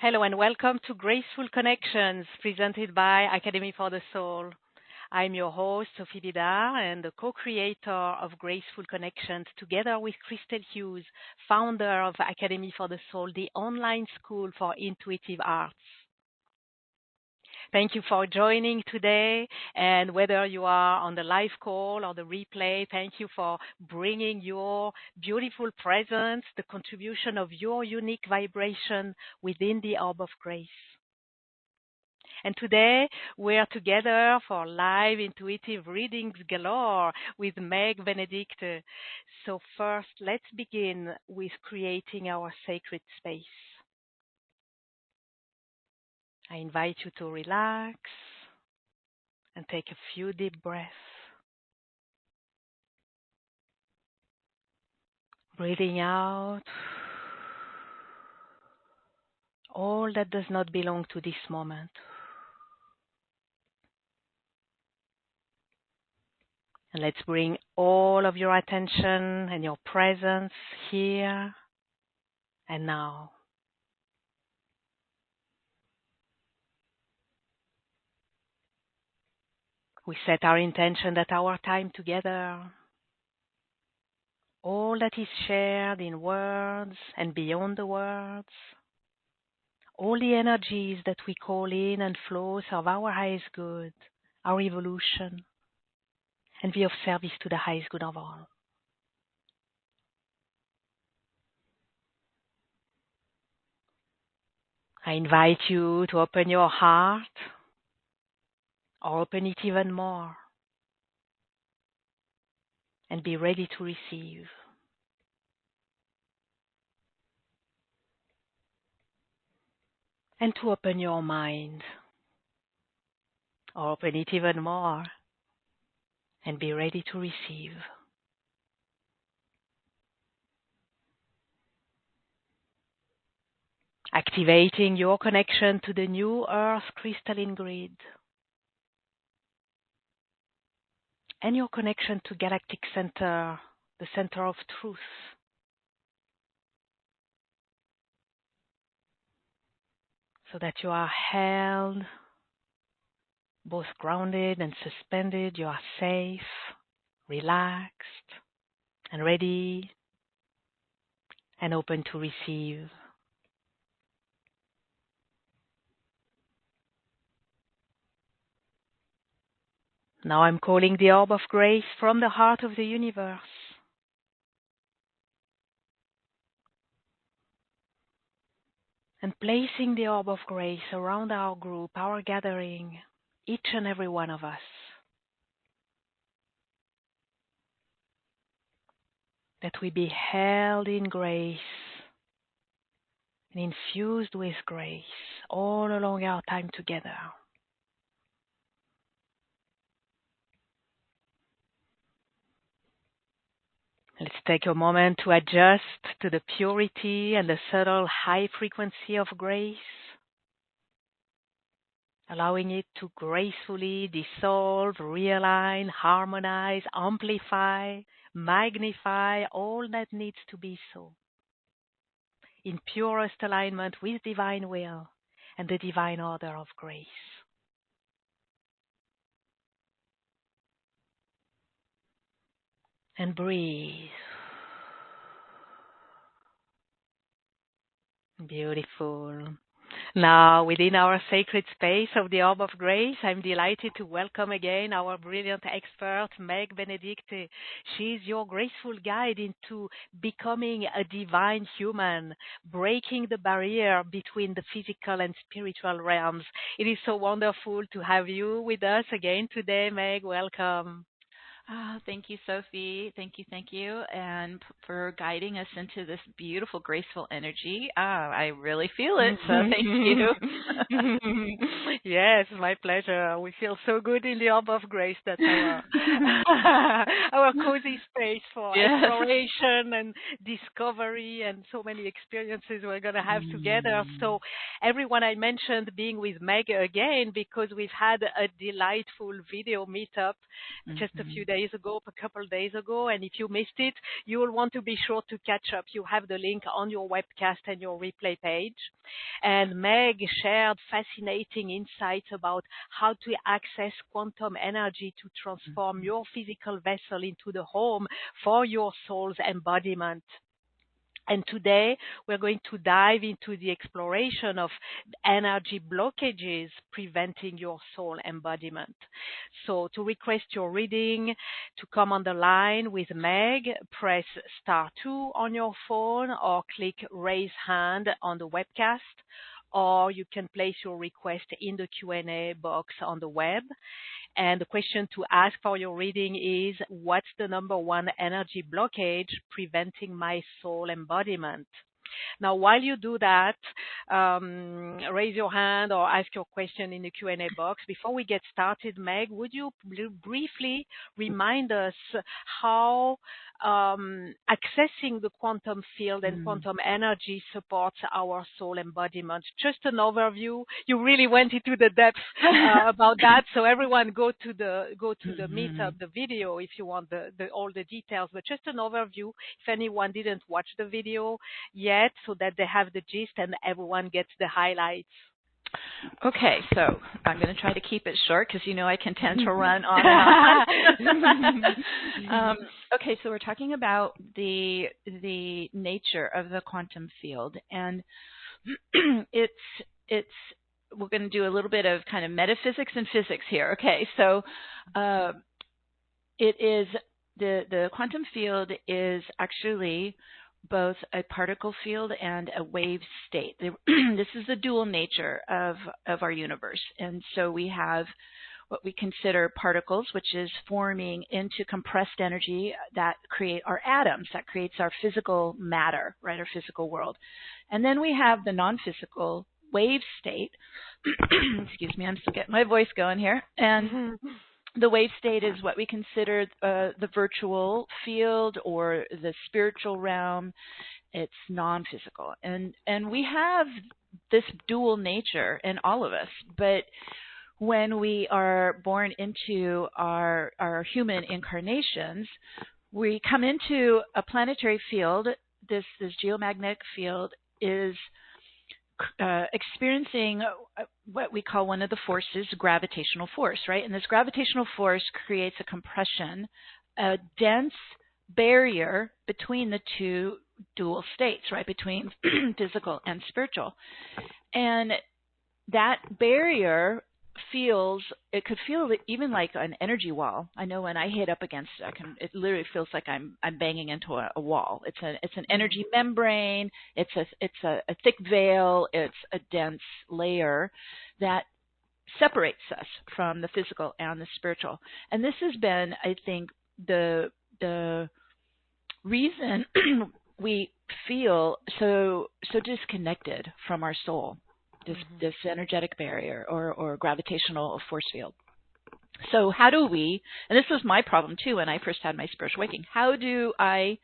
Hello and welcome to Graceful Connections, presented by Academy for the Soul. I'm your host, Sophie Didar, and the co-creator of Graceful Connections, together with Christel Hughes, founder of Academy for the Soul, the online school for intuitive arts. Thank you for joining today, and whether you are on the live call or the replay, thank you for bringing your beautiful presence, the contribution of your unique vibration within the orb of grace. And today we're together for live intuitive readings galore with Meg Benedicte. So first, let's begin with creating our sacred space. I invite you to relax and take a few deep breaths. Breathing out all that does not belong to this moment. And let's bring all of your attention and your presence here and now. We set our intention that our time together, all that is shared in words and beyond the words, all the energies that we call in and flow serve our highest good, our evolution, and be of service to the highest good of all. I invite you to open your heart, or open it even more, and be ready to receive. And to open your mind, or open it even more, and be ready to receive. Activating your connection to the new earth crystalline grid, and your connection to galactic center, the center of truth. So that you are held, both grounded and suspended, you are safe, relaxed, and ready, and open to receive. Now I'm calling the orb of grace from the heart of the universe. And placing the orb of grace around our group, our gathering, each and every one of us. That we be held in grace and infused with grace all along our time together. Let's take a moment to adjust to the purity and the subtle high frequency of grace, allowing it to gracefully dissolve, realign, harmonize, amplify, magnify all that needs to be so, in purest alignment with divine will and the divine order of grace. And breathe. Beautiful. Now, within our sacred space of the Orb of Grace, I'm delighted to welcome again our brilliant expert, Meg Benedicte. She's your graceful guide into becoming a divine human, breaking the barrier between the physical and spiritual realms. It is so wonderful to have you with us again today, Meg. Welcome. Thank you, Sophie. Thank you, and for guiding us into this beautiful, graceful energy. I really feel it, so thank you. Yes, my pleasure. We feel so good in the Orb of Grace. That's our cozy space for exploration and discovery and so many experiences we're going to have together. So everyone, I mentioned being with Meg again because we've had a delightful video meetup just a few days days ago, a couple of days ago, and if you missed it, you will want to be sure to catch up. You have the link on your webcast and your replay page. And Meg shared fascinating insights about how to access quantum energy to transform your physical vessel into the home for your soul's embodiment. And today, we're going to dive into the exploration of energy blockages preventing your soul embodiment. So to request your reading, to come on the line with Meg, press *2 on your phone or click raise hand on the webcast, or you can place your request in the Q&A box on the web. And the question to ask for your reading is, what's the number one energy blockage preventing my soul embodiment? Now, while you do that, raise your hand or ask your question in the Q&A box. Before we get started, Meg, would you briefly remind us how accessing the quantum field and quantum energy supports our soul embodiment? Just an overview. You really went into the depth about that. So everyone go to the meetup, the video, if you want all the details. But just an overview, if anyone didn't watch the video yet, so that they have the gist and everyone gets the highlights. Okay, so I'm going to try to keep it short because I can tend to run on and on. Okay, so we're talking about the nature of the quantum field, and it's we're going to do a little bit of kind of metaphysics and physics here. Okay, so it is the quantum field is actually both a particle field and a wave state. This is the dual nature of our universe. And so we have what we consider particles, which is forming into compressed energy that create our atoms, that creates our physical matter, right, our physical world. And then we have the non-physical wave state. Excuse me, I'm still getting my voice going here. And the wave state is what we consider the virtual field or the spiritual realm. It's non-physical. And we have this dual nature in all of us. But when we are born into our human incarnations, we come into a planetary field. This geomagnetic field is experiencing what we call one of the forces, gravitational force, right? And this gravitational force creates a compression, a dense barrier between the two dual states, right? Between physical and spiritual. And that barrier it could feel even like an energy wall. I know when I hit up against it literally feels like I'm banging into a wall. It's an energy membrane. It's a thick veil. It's a dense layer that separates us from the physical and the spiritual. And this has been, I think, the reason we feel so disconnected from our soul. This energetic barrier or gravitational force field. So how do we, and this was my problem too when I first had my spiritual awakening, how do I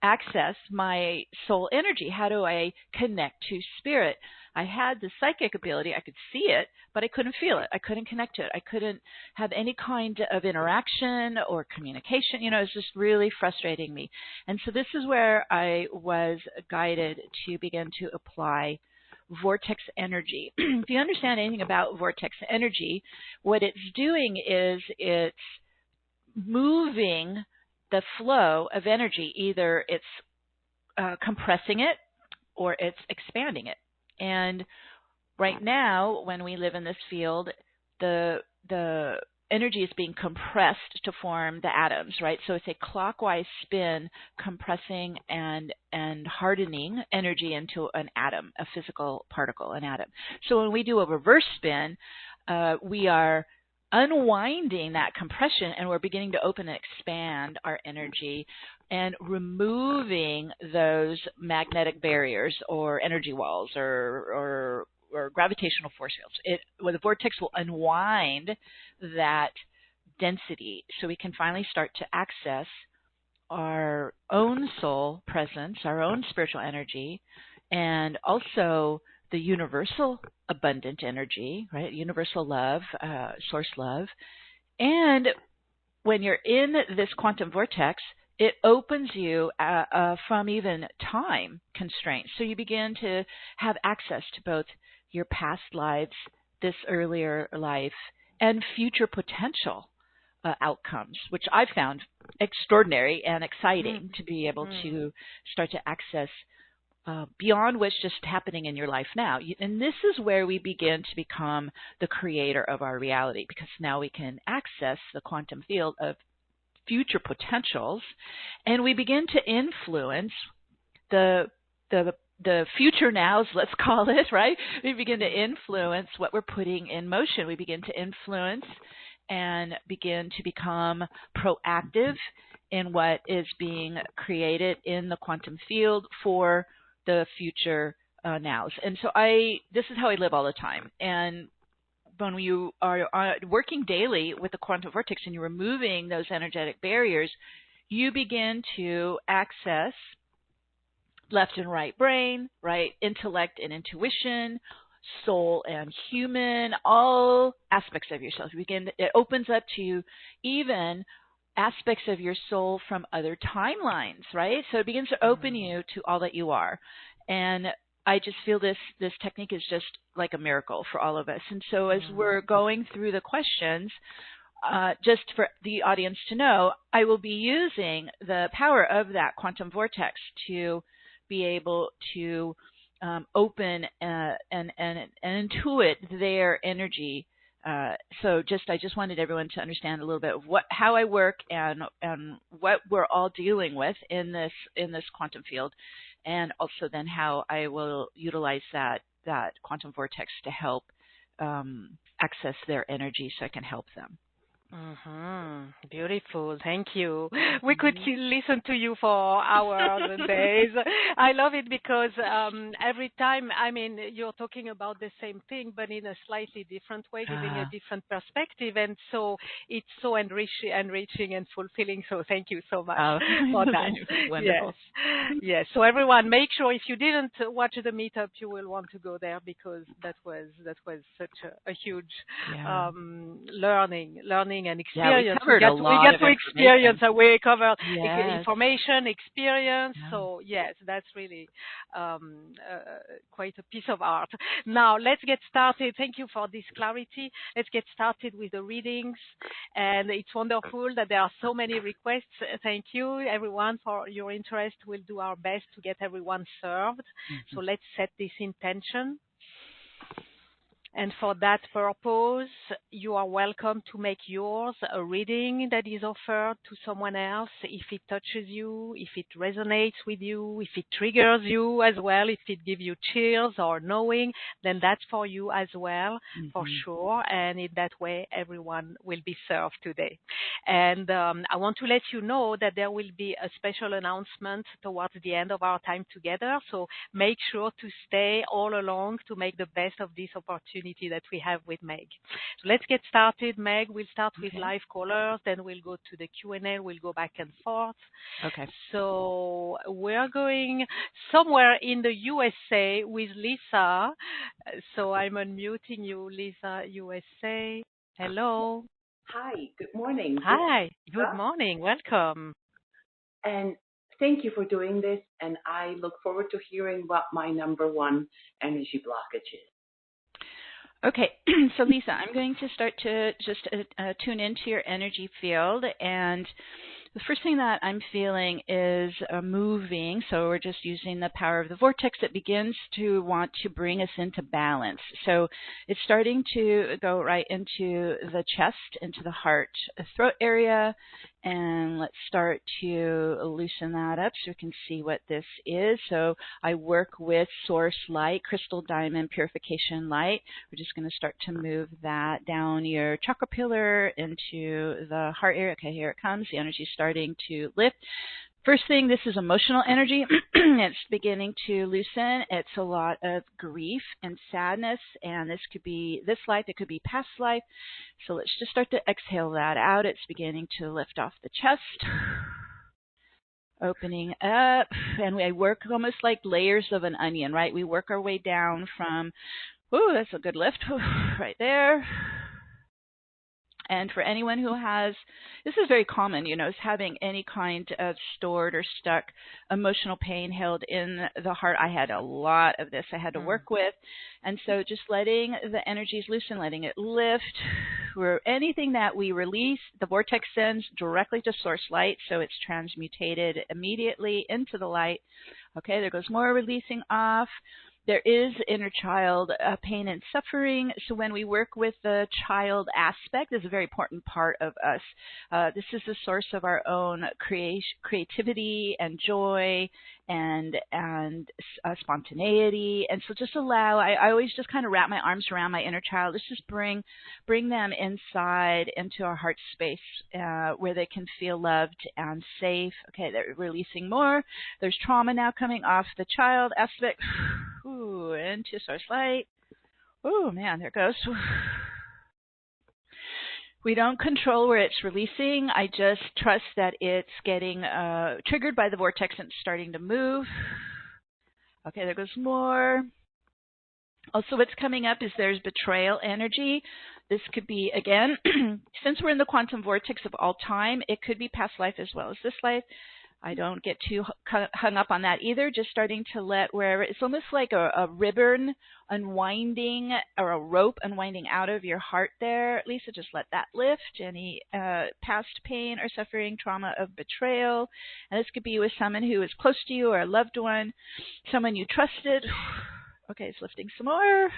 access my soul energy? How do I connect to spirit? I had the psychic ability, I could see it, but I couldn't feel it. I couldn't connect to it. I couldn't have any kind of interaction or communication. It was just really frustrating me. And so this is where I was guided to begin to apply vortex energy. If you understand anything about vortex energy, what it's doing is it's moving the flow of energy. Either it's compressing it or it's expanding it. And right now, when we live in this field, the energy is being compressed to form the atoms, right? So it's a clockwise spin, compressing and hardening energy into an atom, a physical particle, an atom. So when we do a reverse spin, we are unwinding that compression and we're beginning to open and expand our energy and removing those magnetic barriers or energy walls or gravitational force fields. The vortex will unwind that density so we can finally start to access our own soul presence, our own spiritual energy, and also the universal abundant energy, right? Universal love, source love. And when you're in this quantum vortex, it opens you from even time constraints. So you begin to have access to both your past lives, this earlier life, and future potential outcomes, which I've found extraordinary and exciting to be able to start to access beyond what's just happening in your life now. And this is where we begin to become the creator of our reality, because now we can access the quantum field of future potentials, and we begin to influence the future nows, let's call it, right? We begin to influence what we're putting in motion. We begin to influence and begin to become proactive in what is being created in the quantum field for the future nows. And so this is how I live all the time. And when you are working daily with the quantum vortex and you're removing those energetic barriers, you begin to access left and right brain, right intellect and intuition, soul and human, all aspects of yourself. It opens up to you even aspects of your soul from other timelines, right? So it begins to open you to all that you are. And I just feel this technique is just like a miracle for all of us. And so as we're going through the questions, just for the audience to know, I will be using the power of that quantum vortex to be able to open and intuit their energy. So I just wanted everyone to understand a little bit of how I work and what we're all dealing with in this quantum field, and also then how I will utilize that quantum vortex to help access their energy so I can help them. Beautiful. Thank you. We could listen to you for hours and days. I love it because every time, I mean, you're talking about the same thing, but in a slightly different way, giving a different perspective. And so it's so enriching and fulfilling. So thank you so much for that. Wonderful. Yes. So everyone, make sure if you didn't watch the meetup, you will want to go there, because that was such a huge learning and experience. We get to experience, and we covered yes. information, experience. Yeah. So yes, that's really quite a piece of art. Now let's get started. Thank you for this clarity. Let's get started with the readings. And it's wonderful that there are so many requests. Thank you everyone for your interest. We'll do our best to get everyone served. So let's set this intention. And for that purpose, you are welcome to make yours a reading that is offered to someone else if it touches you, if it resonates with you, if it triggers you as well, if it gives you chills or knowing, then that's for you as well, for sure. And in that way, everyone will be served today. And I want to let you know that there will be a special announcement towards the end of our time together. So make sure to stay all along to make the best of this opportunity that we have with Meg. So let's get started. Meg, we'll start with live callers, then we'll go to the Q&A, we'll go back and forth. Okay. So we're going somewhere in the USA with Lisa. So I'm unmuting you, Lisa, USA. Hello. Hi, good morning. Hi, good morning. Welcome. And thank you for doing this, and I look forward to hearing what my number one energy blockage is. Okay, so Lisa, I'm going to start to just tune into your energy field, and the first thing that I'm feeling is moving, so we're just using the power of the vortex that begins to want to bring us into balance. So it's starting to go right into the chest, into the heart, throat area, and let's start to loosen that up so we can see what this is. So I work with source light, crystal diamond purification light. We're just going to start to move that down your chakra pillar into the heart area. Okay, here it comes. The energy is starting to lift. First thing, this is emotional energy. It's beginning to loosen. It's a lot of grief and sadness, and this could be this life, it could be past life. So let's just start to exhale that out. It's beginning to lift off the chest, opening up, and I work almost like layers of an onion, right? We work our way down from, ooh, that's a good lift, right there. And for anyone who has, this is very common, is having any kind of stored or stuck emotional pain held in the heart. I had a lot of this I had to work with. And so just letting the energies loose and letting it lift. Where anything that we release, the vortex sends directly to source light, so it's transmutated immediately into the light. Okay, there goes more releasing off. There is inner child pain and suffering. So when we work with the child aspect, is a very important part of us. This is the source of our own creativity and joy and spontaneity. And so just allow, I always just kind of wrap my arms around my inner child. Let's just bring them inside into our heart space where they can feel loved and safe. Okay, they're releasing more. There's trauma now coming off the child aspect. Ooh, into source light. Oh man, there it goes. We don't control where it's releasing. I just trust that it's getting triggered by the vortex and it's starting to move. Okay, there goes more. Also, what's coming up is there's betrayal energy. This could be, again, since we're in the quantum vortex of all time, it could be past life as well as this life. I don't get too hung up on that either, just starting to let wherever, it's almost like a ribbon unwinding or a rope unwinding out of your heart there. Lisa, just let that lift. Any past pain or suffering, trauma of betrayal. And this could be with someone who is close to you or a loved one, someone you trusted. Okay, it's lifting some more.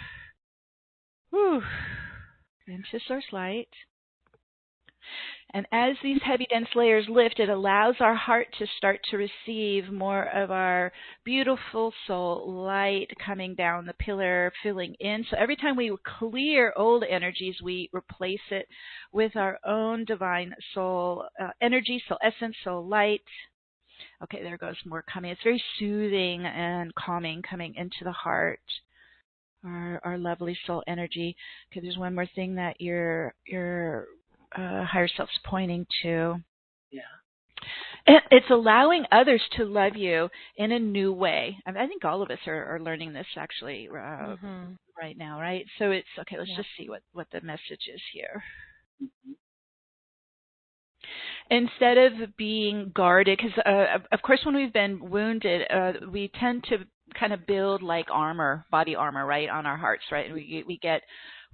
Whew. Into source light. And as these heavy, dense layers lift, it allows our heart to start to receive more of our beautiful soul light coming down the pillar, filling in. So every time we clear old energies, we replace it with our own divine soul energy, soul essence, soul light. Okay, there goes more coming. It's very soothing and calming coming into the heart. Our lovely soul energy. Okay, there's one more thing that your higher self's pointing to. Yeah. It's allowing others to love you in a new way. I mean, I think all of us are learning this actually right now, right? So it's, okay, let's just see what the message is here. Instead of being guarded, because of course when we've been wounded, we tend to kind of build like armor, body armor, right, on our hearts, right? And we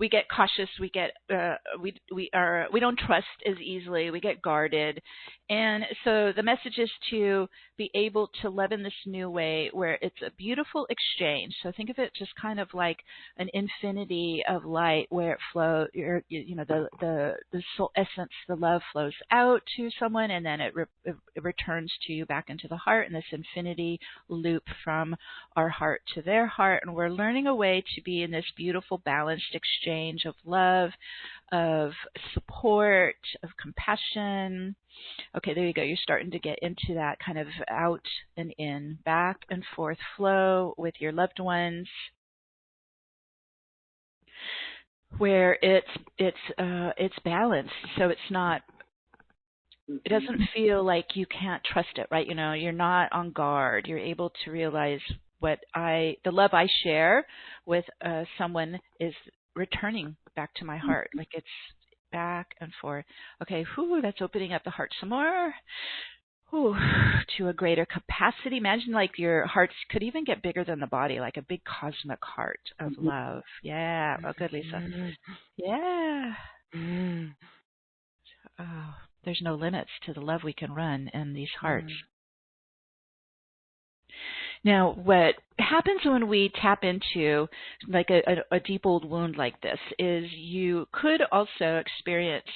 get cautious, we don't trust as easily, we get guarded. And so the message is to be able to love in this new way where it's a beautiful exchange. So think of it just kind of like an infinity of light where it flows, the soul essence, the love flows out to someone and then it returns to you back into the heart in this infinity loop from our heart to their heart. And we're learning a way to be in this beautiful balanced exchange of love, of support, of compassion. Okay, there you go. You're starting to get into that kind of out and in, back and forth flow with your loved ones, where it's balanced. So it's not. It doesn't feel like you can't trust it, right? You're not on guard. You're able to realize the love I share with someone is returning back to my heart. Like it's back and forth. Okay, that's opening up the heart some more. To a greater capacity. Imagine like your hearts could even get bigger than the body, like a big cosmic heart of love. Yeah. Oh, good, Lisa. Yeah. Oh, there's no limits to the love we can run in these hearts. Now, what happens when we tap into like a deep old wound like this is you could also experience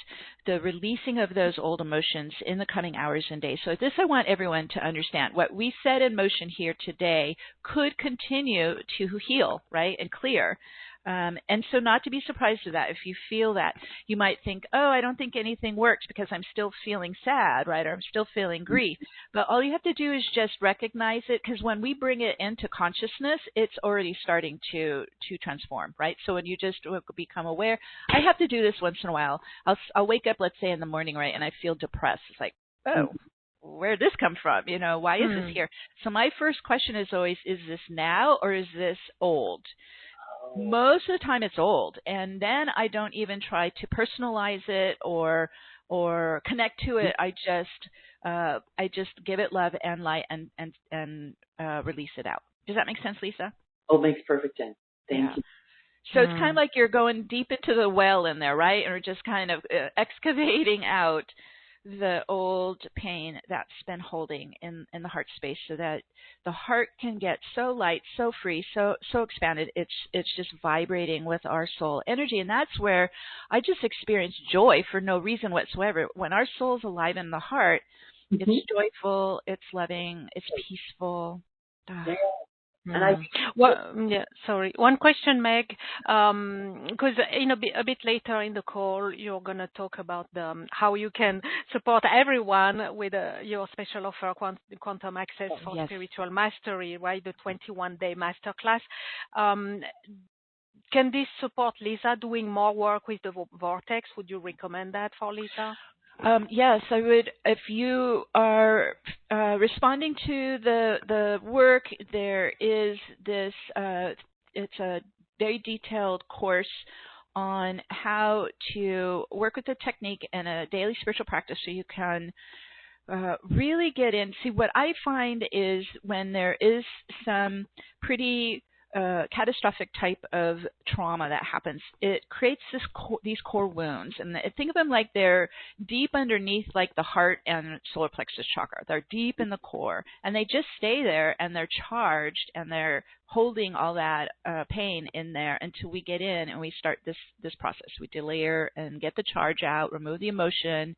the releasing of those old emotions in the coming hours and days. So this I want everyone to understand. What we set in motion here today could continue to heal, right, and clear. And so not to be surprised to that. If you feel that, you might think, oh, I don't think anything works because I'm still feeling sad, right? Or I'm still feeling grief. But all you have to do is just recognize it, because when we bring it into consciousness, it's already starting to transform, right? So when you just become aware, I have to do this once in a while. I'll wake up, let's say in the morning, right, and I feel depressed. It's like, oh, where did this come from? Why is this here? So my first question is always, is this now or is this old? most of the time it's old. And then I don't even try to personalize it or connect to it. I just give it love and light and release it out. Does that make sense, Lisa? Oh, makes perfect sense. Thank you. So it's kind of like you're going deep into the well in there, right? And we're just kind of excavating out the old pain that's been holding in the heart space, so that the heart can get so light, so free, so expanded. It's just vibrating with our soul energy, and that's where I just experience joy for no reason whatsoever. When our soul's alive in the heart, it's joyful, it's loving, it's peaceful. And I sorry. One question, Meg, because a bit later in the call, you're going to talk about how you can support everyone with your special offer, Quantum Access for Spiritual Mastery, right? The 21-day masterclass. Can this support Lisa doing more work with the Vortex? Would you recommend that for Lisa? Yes, I would. If you are responding to the work, there is this, it's a very detailed course on how to work with the technique and a daily spiritual practice, so you can really get in. See, what I find is when there is some pretty catastrophic type of trauma that happens, it creates these core wounds, and think of them like they're deep underneath, like the heart and solar plexus chakra. They're deep in the core, and they just stay there, and they're charged, and they're holding all that pain in there until we get in and we start this process. We delayer and get the charge out, remove the emotion,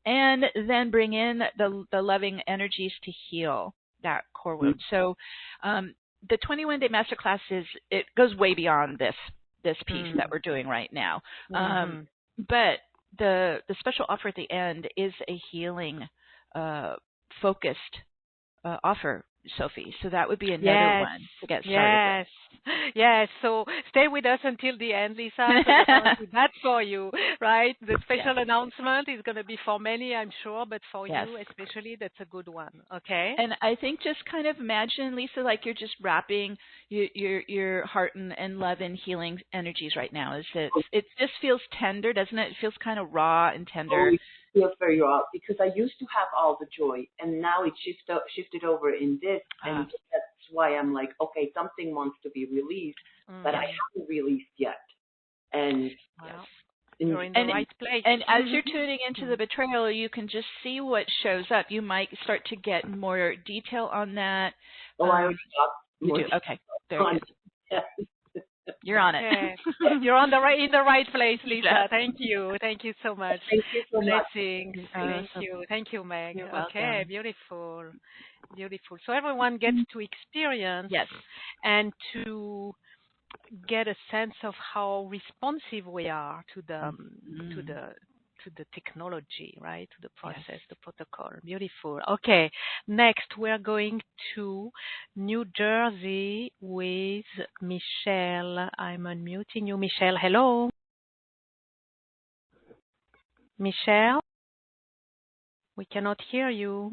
and then bring in the loving energies to heal that core wound. So the 21-day masterclass it goes way beyond this piece that we're doing right now. But the special offer at the end is a healing focused offer, Sophie. So that would be another one to get started with. Yes. So stay with us until the end, Lisa. That's for you, right? The special announcement is going to be for many, I'm sure, but for you especially, that's a good one. Okay. And I think just kind of imagine, Lisa, like you're just wrapping your heart and love and healing energies right now. It just feels tender, doesn't it? It feels kind of raw and tender. Oh, it feels very raw, because I used to have all the joy, and now it shifted over in this, and that's why I'm like, okay, something wants to be released, but I haven't released yet. And you're in the right place. And as you're tuning into the betrayal, you can just see what shows up. You might start to get more detail on that. Oh, I already got more. You do? Okay, very good. You're on it. You're in the right place, Lisa. Thank you so much. Thank you so much. Blessings. Thank you, Meg. You're okay, welcome. beautiful. So everyone gets to experience and to get a sense of how responsive we are to the technology, right? To the process, the protocol. Beautiful. Okay. Next, we're going to New Jersey with Michelle. I'm unmuting you, Michelle. Hello. Michelle? We cannot hear you.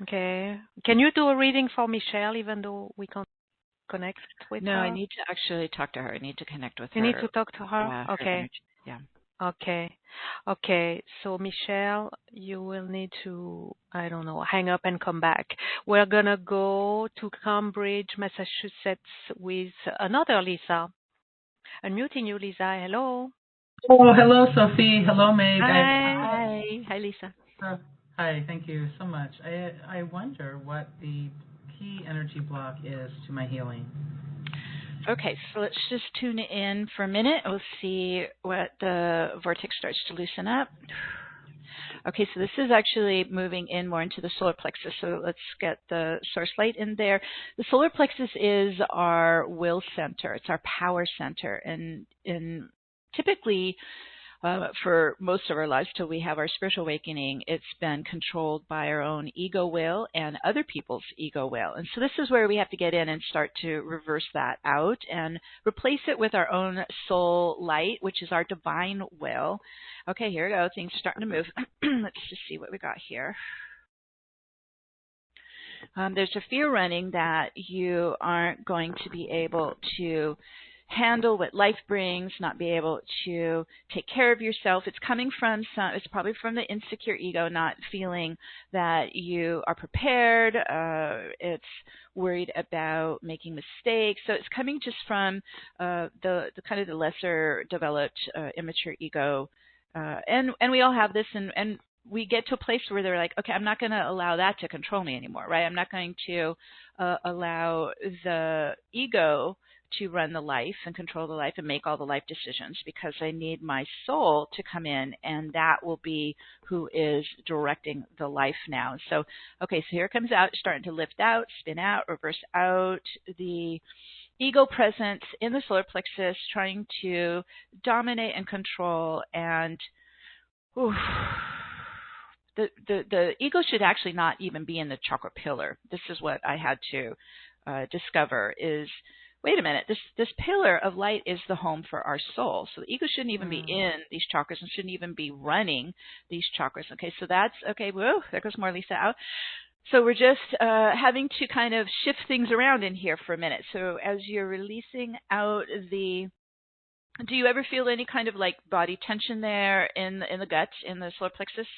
Okay. Can you do a reading for Michelle, even though we can't connect with her? No, I need to actually talk to her. I need to connect with her. You need to talk to her? Okay. Okay. So, Michelle, you will need to, hang up and come back. We're going to go to Cambridge, Massachusetts with another Lisa. Unmuting you, Lisa. Hello. Oh, hello, Sophie. Hello, Meg. Hi, Lisa. Hi, thank you so much. I wonder what the key energy block is to my healing. Okay, so let's just tune in for a minute. We'll see what the vortex starts to loosen up. Okay, so this is actually moving in more into the solar plexus. So let's get the source light in there. The solar plexus is our will center. It's our power center. And typically, for most of our lives till we have our spiritual awakening, it's been controlled by our own ego will and other people's ego will. And so this is where we have to get in and start to reverse that out and replace it with our own soul light, which is our divine will. Okay, here we go. Things are starting to move. Let's just see what we got here. there's a fear running that you aren't going to be able to handle what life brings, not be able to take care of yourself. It's coming from it's probably from the insecure ego, not feeling that you are prepared. It's worried about making mistakes. So it's coming just from the kind of the lesser developed immature ego. And we all have this, and we get to a place where they're like, okay, I'm not going to allow that to control me anymore, right? I'm not going to allow the ego to run the life and control the life and make all the life decisions, because I need my soul to come in, and that will be who is directing the life now. So, okay, so here it comes out, starting to lift out, spin out, reverse out, the ego presence in the solar plexus, trying to dominate and control, and the ego should actually not even be in the chakra pillar. This is what I had to discover is, wait a minute, this pillar of light is the home for our soul. So the ego shouldn't even be in these chakras and shouldn't even be running these chakras. Okay, so that's, okay, whoa, there goes more Lisa out. So we're just having to kind of shift things around in here for a minute. So as you're releasing out do you ever feel any kind of like body tension there in the gut, in the solar plexus?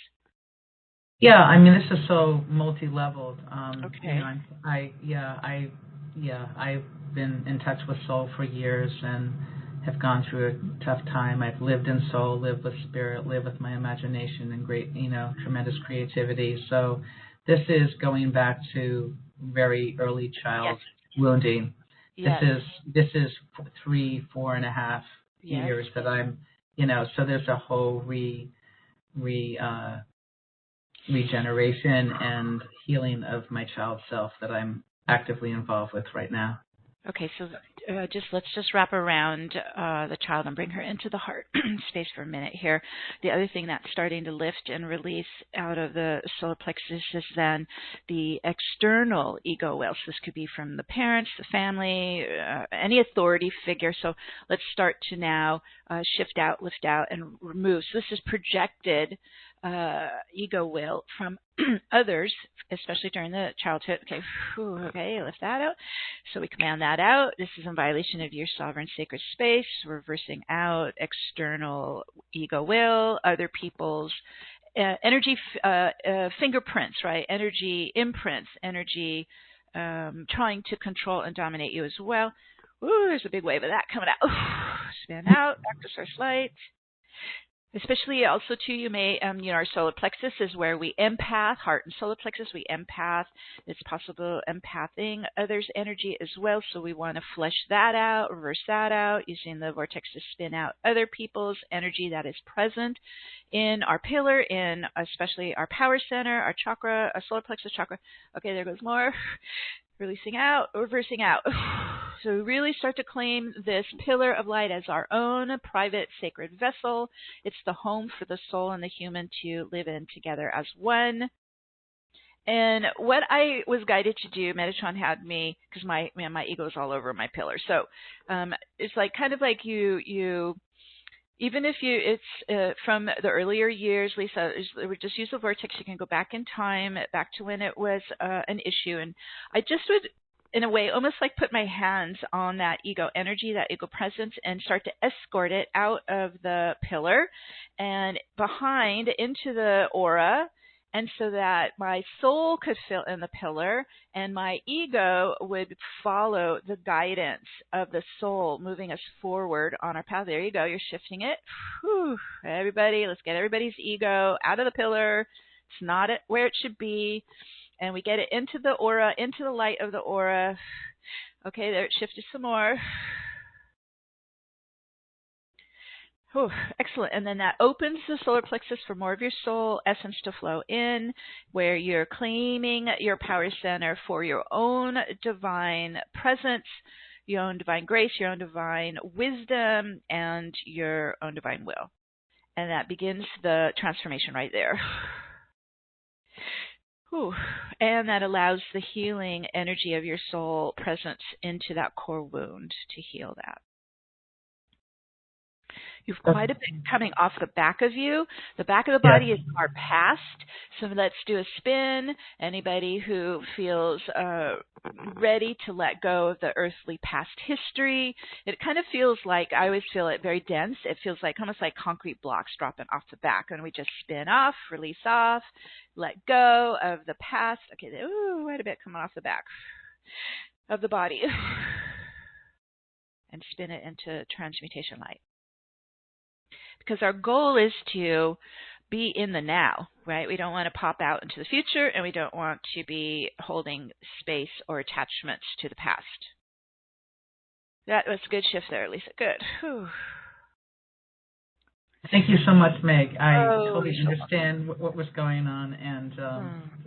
Yeah, I mean, this is so multi-leveled. Okay. You know, I've been in touch with soul for years and have gone through a tough time. I've lived in soul, lived with spirit, lived with my imagination and great, tremendous creativity. So this is going back to very early child wounding. Yes. This is 4.5 years that I'm, so there's a whole regeneration and healing of my child self that I'm actively involved with right now. Okay, so let's just wrap around the child and bring her into the heart space for a minute here. The other thing that's starting to lift and release out of the solar plexus is then the external ego will. So this could be from the parents, the family, any authority figure. So let's start to now shift out, lift out, and remove. So this is projected ego will from others, especially during the childhood. Okay, okay, lift that out. So we command that out. This is in violation of your sovereign sacred space. Reversing out external ego will, other people's energy fingerprints, right? Energy imprints, energy trying to control and dominate you as well. Ooh, there's a big wave of that coming out. Spin out, back to source light. Especially also too, you may, our solar plexus is where we empath, heart and solar plexus, we empath. It's possible empathing others' energy as well. So we want to flesh that out, reverse that out, using the vortex to spin out other people's energy that is present in our pillar, in especially our power center, our chakra, our solar plexus chakra. Okay, there goes more. Releasing out, reversing out. So we really start to claim this pillar of light as our own private sacred vessel. It's the home for the soul and the human to live in together as one. And what I was guided to do, Metatron had me, because my ego is all over my pillar. So it's like kind of like you even if it's from the earlier years, Lisa, we just use the vortex. You can go back in time, back to when it was an issue. And I just would, in a way, almost like put my hands on that ego energy, that ego presence, and start to escort it out of the pillar and behind into the aura, and so that my soul could fill in the pillar and my ego would follow the guidance of the soul moving us forward on our path. There you go. You're shifting it. Whew. Everybody, let's get everybody's ego out of the pillar. It's not where it should be. And we get it into the aura, into the light of the aura. Okay, there it shifted some more. Oh, excellent. And then that opens the solar plexus for more of your soul essence to flow in, where you're claiming your power center for your own divine presence, your own divine grace, your own divine wisdom, and your own divine will. And that begins the transformation right there. Whew. And that allows the healing energy of your soul presence into that core wound to heal that. You have quite a bit coming off the back of you. The back of the body is our past. So let's do a spin. Anybody who feels ready to let go of the earthly past history. It kind of feels like, I always feel it very dense. It feels like almost like concrete blocks dropping off the back. And we just spin off, release off, let go of the past. Okay, ooh, quite a bit coming off the back of the body. And spin it into transmutation light. Because our goal is to be in the now, right? We don't want to pop out into the future, and we don't want to be holding space or attachments to the past. That was a good shift there, Lisa. Good. Whew. Thank you so much, Meg. I totally understand what was going on, and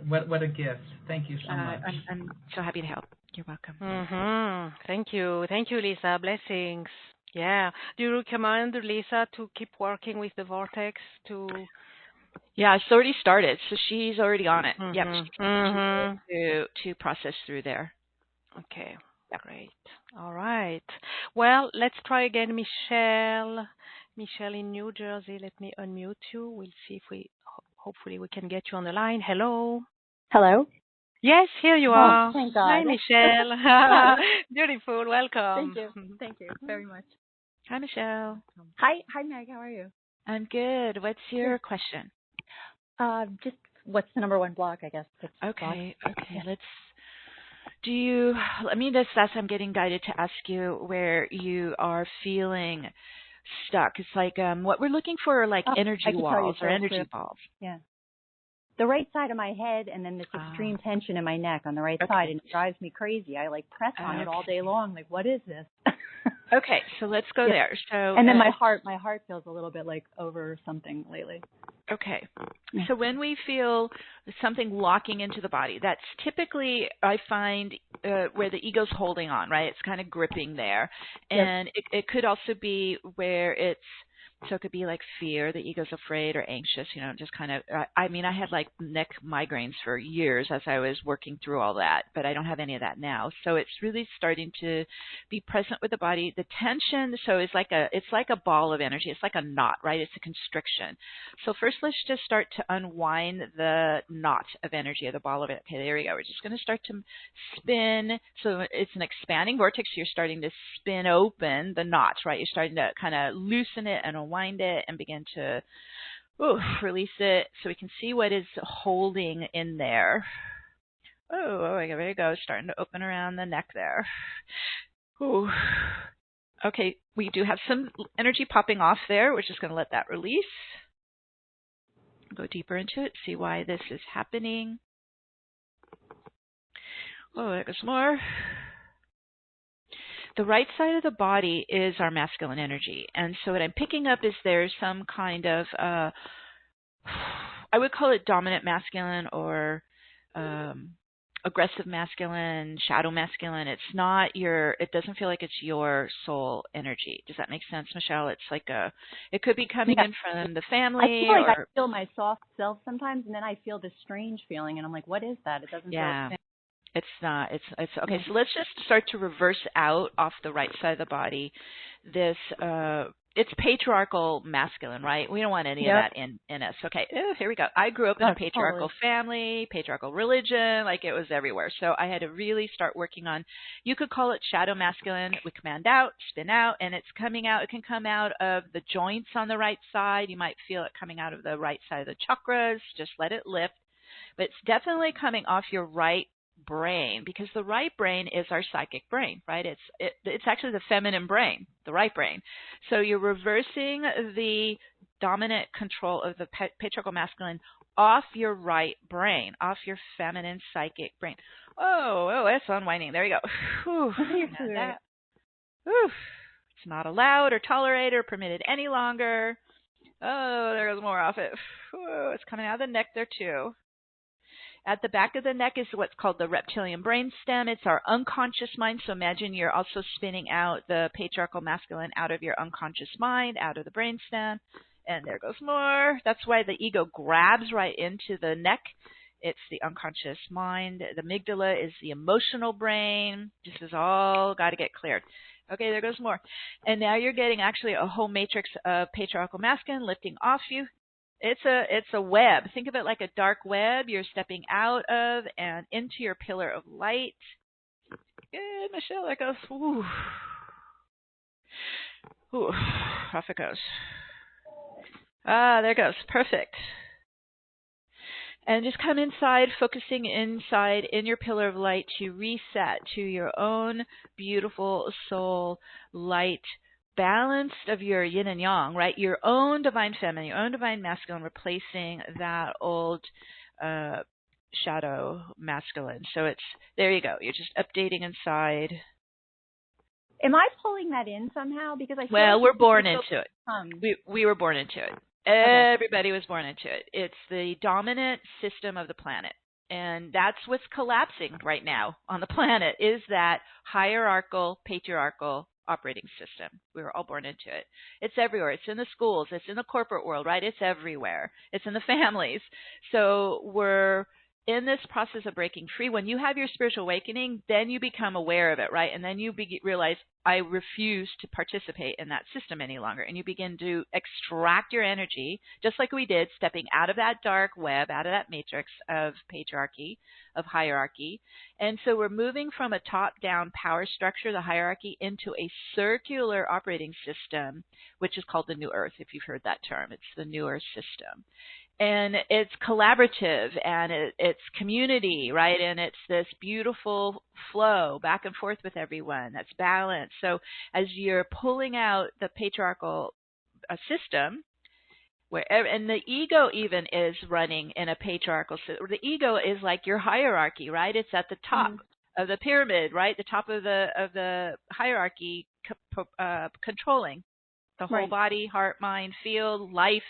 what a gift. Thank you so much. I'm so happy to help. You're welcome. Thank you. Thank you, Lisa. Blessings. Yeah. Do you recommend, Lisa, to keep working with the vortex to... Yeah, it's already started, so she's already on it. Yep, she's to process through there. Okay, great. All right. Well, let's try again, Michelle. Michelle in New Jersey, let me unmute you. We'll see if hopefully we can get you on the line. Hello. Hello. Yes, here you are. Thank God. Hi, Michelle. Beautiful. Welcome. Thank you very much. Hi, Michelle. Hi, Meg. How are you? I'm good. What's your question? Just what's the number one block, I guess. Okay. Let's. I'm getting guided to ask you where you are feeling stuck. It's like what we're looking for are like energy walls or energy balls. Yeah. The right side of my head, and then this extreme tension in my neck on the right side, and it drives me crazy. I like press on it all day long. Like, what is this? Okay, so let's go there. So, and then my heart feels a little bit like over something lately. Okay, so when we feel something locking into the body, that's typically, I find, where the ego's holding on, right? It's kind of gripping there. And it could also be where it's, so it could be like fear, the ego's afraid or anxious, just kind of, I had like neck migraines for years as I was working through all that, but I don't have any of that now. So it's really starting to be present with the body. The tension, so it's like a ball of energy. It's like a knot, right? It's a constriction. So first let's just start to unwind the knot of energy of the ball of it. Okay, there we go. We're just going to start to spin. So it's an expanding vortex. You're starting to spin open the knot, right? You're starting to kind of loosen it and unwind it and begin to release it so we can see what is holding in there. There you go. Starting to open around the neck there. Ooh. Okay, we do have some energy popping off there. We're just going to let that release. Go deeper into it, see why this is happening. There goes more. The right side of the body is our masculine energy. And so what I'm picking up is there's some kind of, I would call it dominant masculine or aggressive masculine, shadow masculine. It's not it doesn't feel like it's your soul energy. Does that make sense, Michelle? It's like it could be coming in from the family. I feel my soft self sometimes, and then I feel this strange feeling, and I'm like, what is that? It doesn't feel It's not. It's okay. So let's just start to reverse out off the right side of the body. This it's patriarchal masculine, right? We don't want any of that in us. Okay. Here we go. I grew up in a patriarchal family, patriarchal religion, like it was everywhere. So I had to really start working on. You could call it shadow masculine. We command out, spin out, and it's coming out. It can come out of the joints on the right side. You might feel it coming out of the right side of the chakras. Just let it lift. But it's definitely coming off your right brain, because the right brain is our psychic brain, right? It's actually the feminine brain, the right brain. So you're reversing the dominant control of the patriarchal masculine off your right brain, off your feminine psychic brain. That's unwinding. There you go. It's not allowed or tolerated or permitted any longer. There goes more off it. It's coming out of the neck there too. At the back of the neck is what's called the reptilian brainstem. It's our unconscious mind. So imagine you're also spinning out the patriarchal masculine out of your unconscious mind, out of the brainstem. And there goes more. That's why the ego grabs right into the neck. It's the unconscious mind. The amygdala is the emotional brain. This is all got to get cleared. Okay, there goes more. And now you're getting actually a whole matrix of patriarchal masculine lifting off you. It's a web. Think of it like a dark web you're stepping out of and into your pillar of light. Good, Michelle. There goes. Ooh. Ooh. Off it goes. There it goes. Perfect. And just come inside, focusing inside in your pillar of light to reset to your own beautiful soul light, balanced of your yin and yang, right? Your own divine feminine, your own divine masculine, replacing that old shadow masculine. So it's, there you go. You're just updating inside. Am I pulling that in somehow? Because I feel well, like we're born into it. We were born into it. Everybody was born into it. It's the dominant system of the planet. And that's what's collapsing right now on the planet, is that hierarchical, patriarchal operating system. We were all born into it. It's everywhere. It's in the schools. It's in the corporate world, right? It's everywhere. It's in the families. So we're in this process of breaking free. When you have your spiritual awakening, then you become aware of it, right? And then you realize, I refuse to participate in that system any longer. And you begin to extract your energy, just like we did, stepping out of that dark web, out of that matrix of patriarchy, of hierarchy. And so we're moving from a top-down power structure, the hierarchy, into a circular operating system, which is called the New Earth, if you've heard that term. It's the New Earth system. And it's collaborative, and it's community, right? And it's this beautiful flow back and forth with everyone that's balanced. So as you're pulling out the patriarchal system, and the ego even is running in a patriarchal system. The ego is like your hierarchy, right? It's at the top of the pyramid, right? The top of the hierarchy, controlling the whole body, heart, mind, field, life.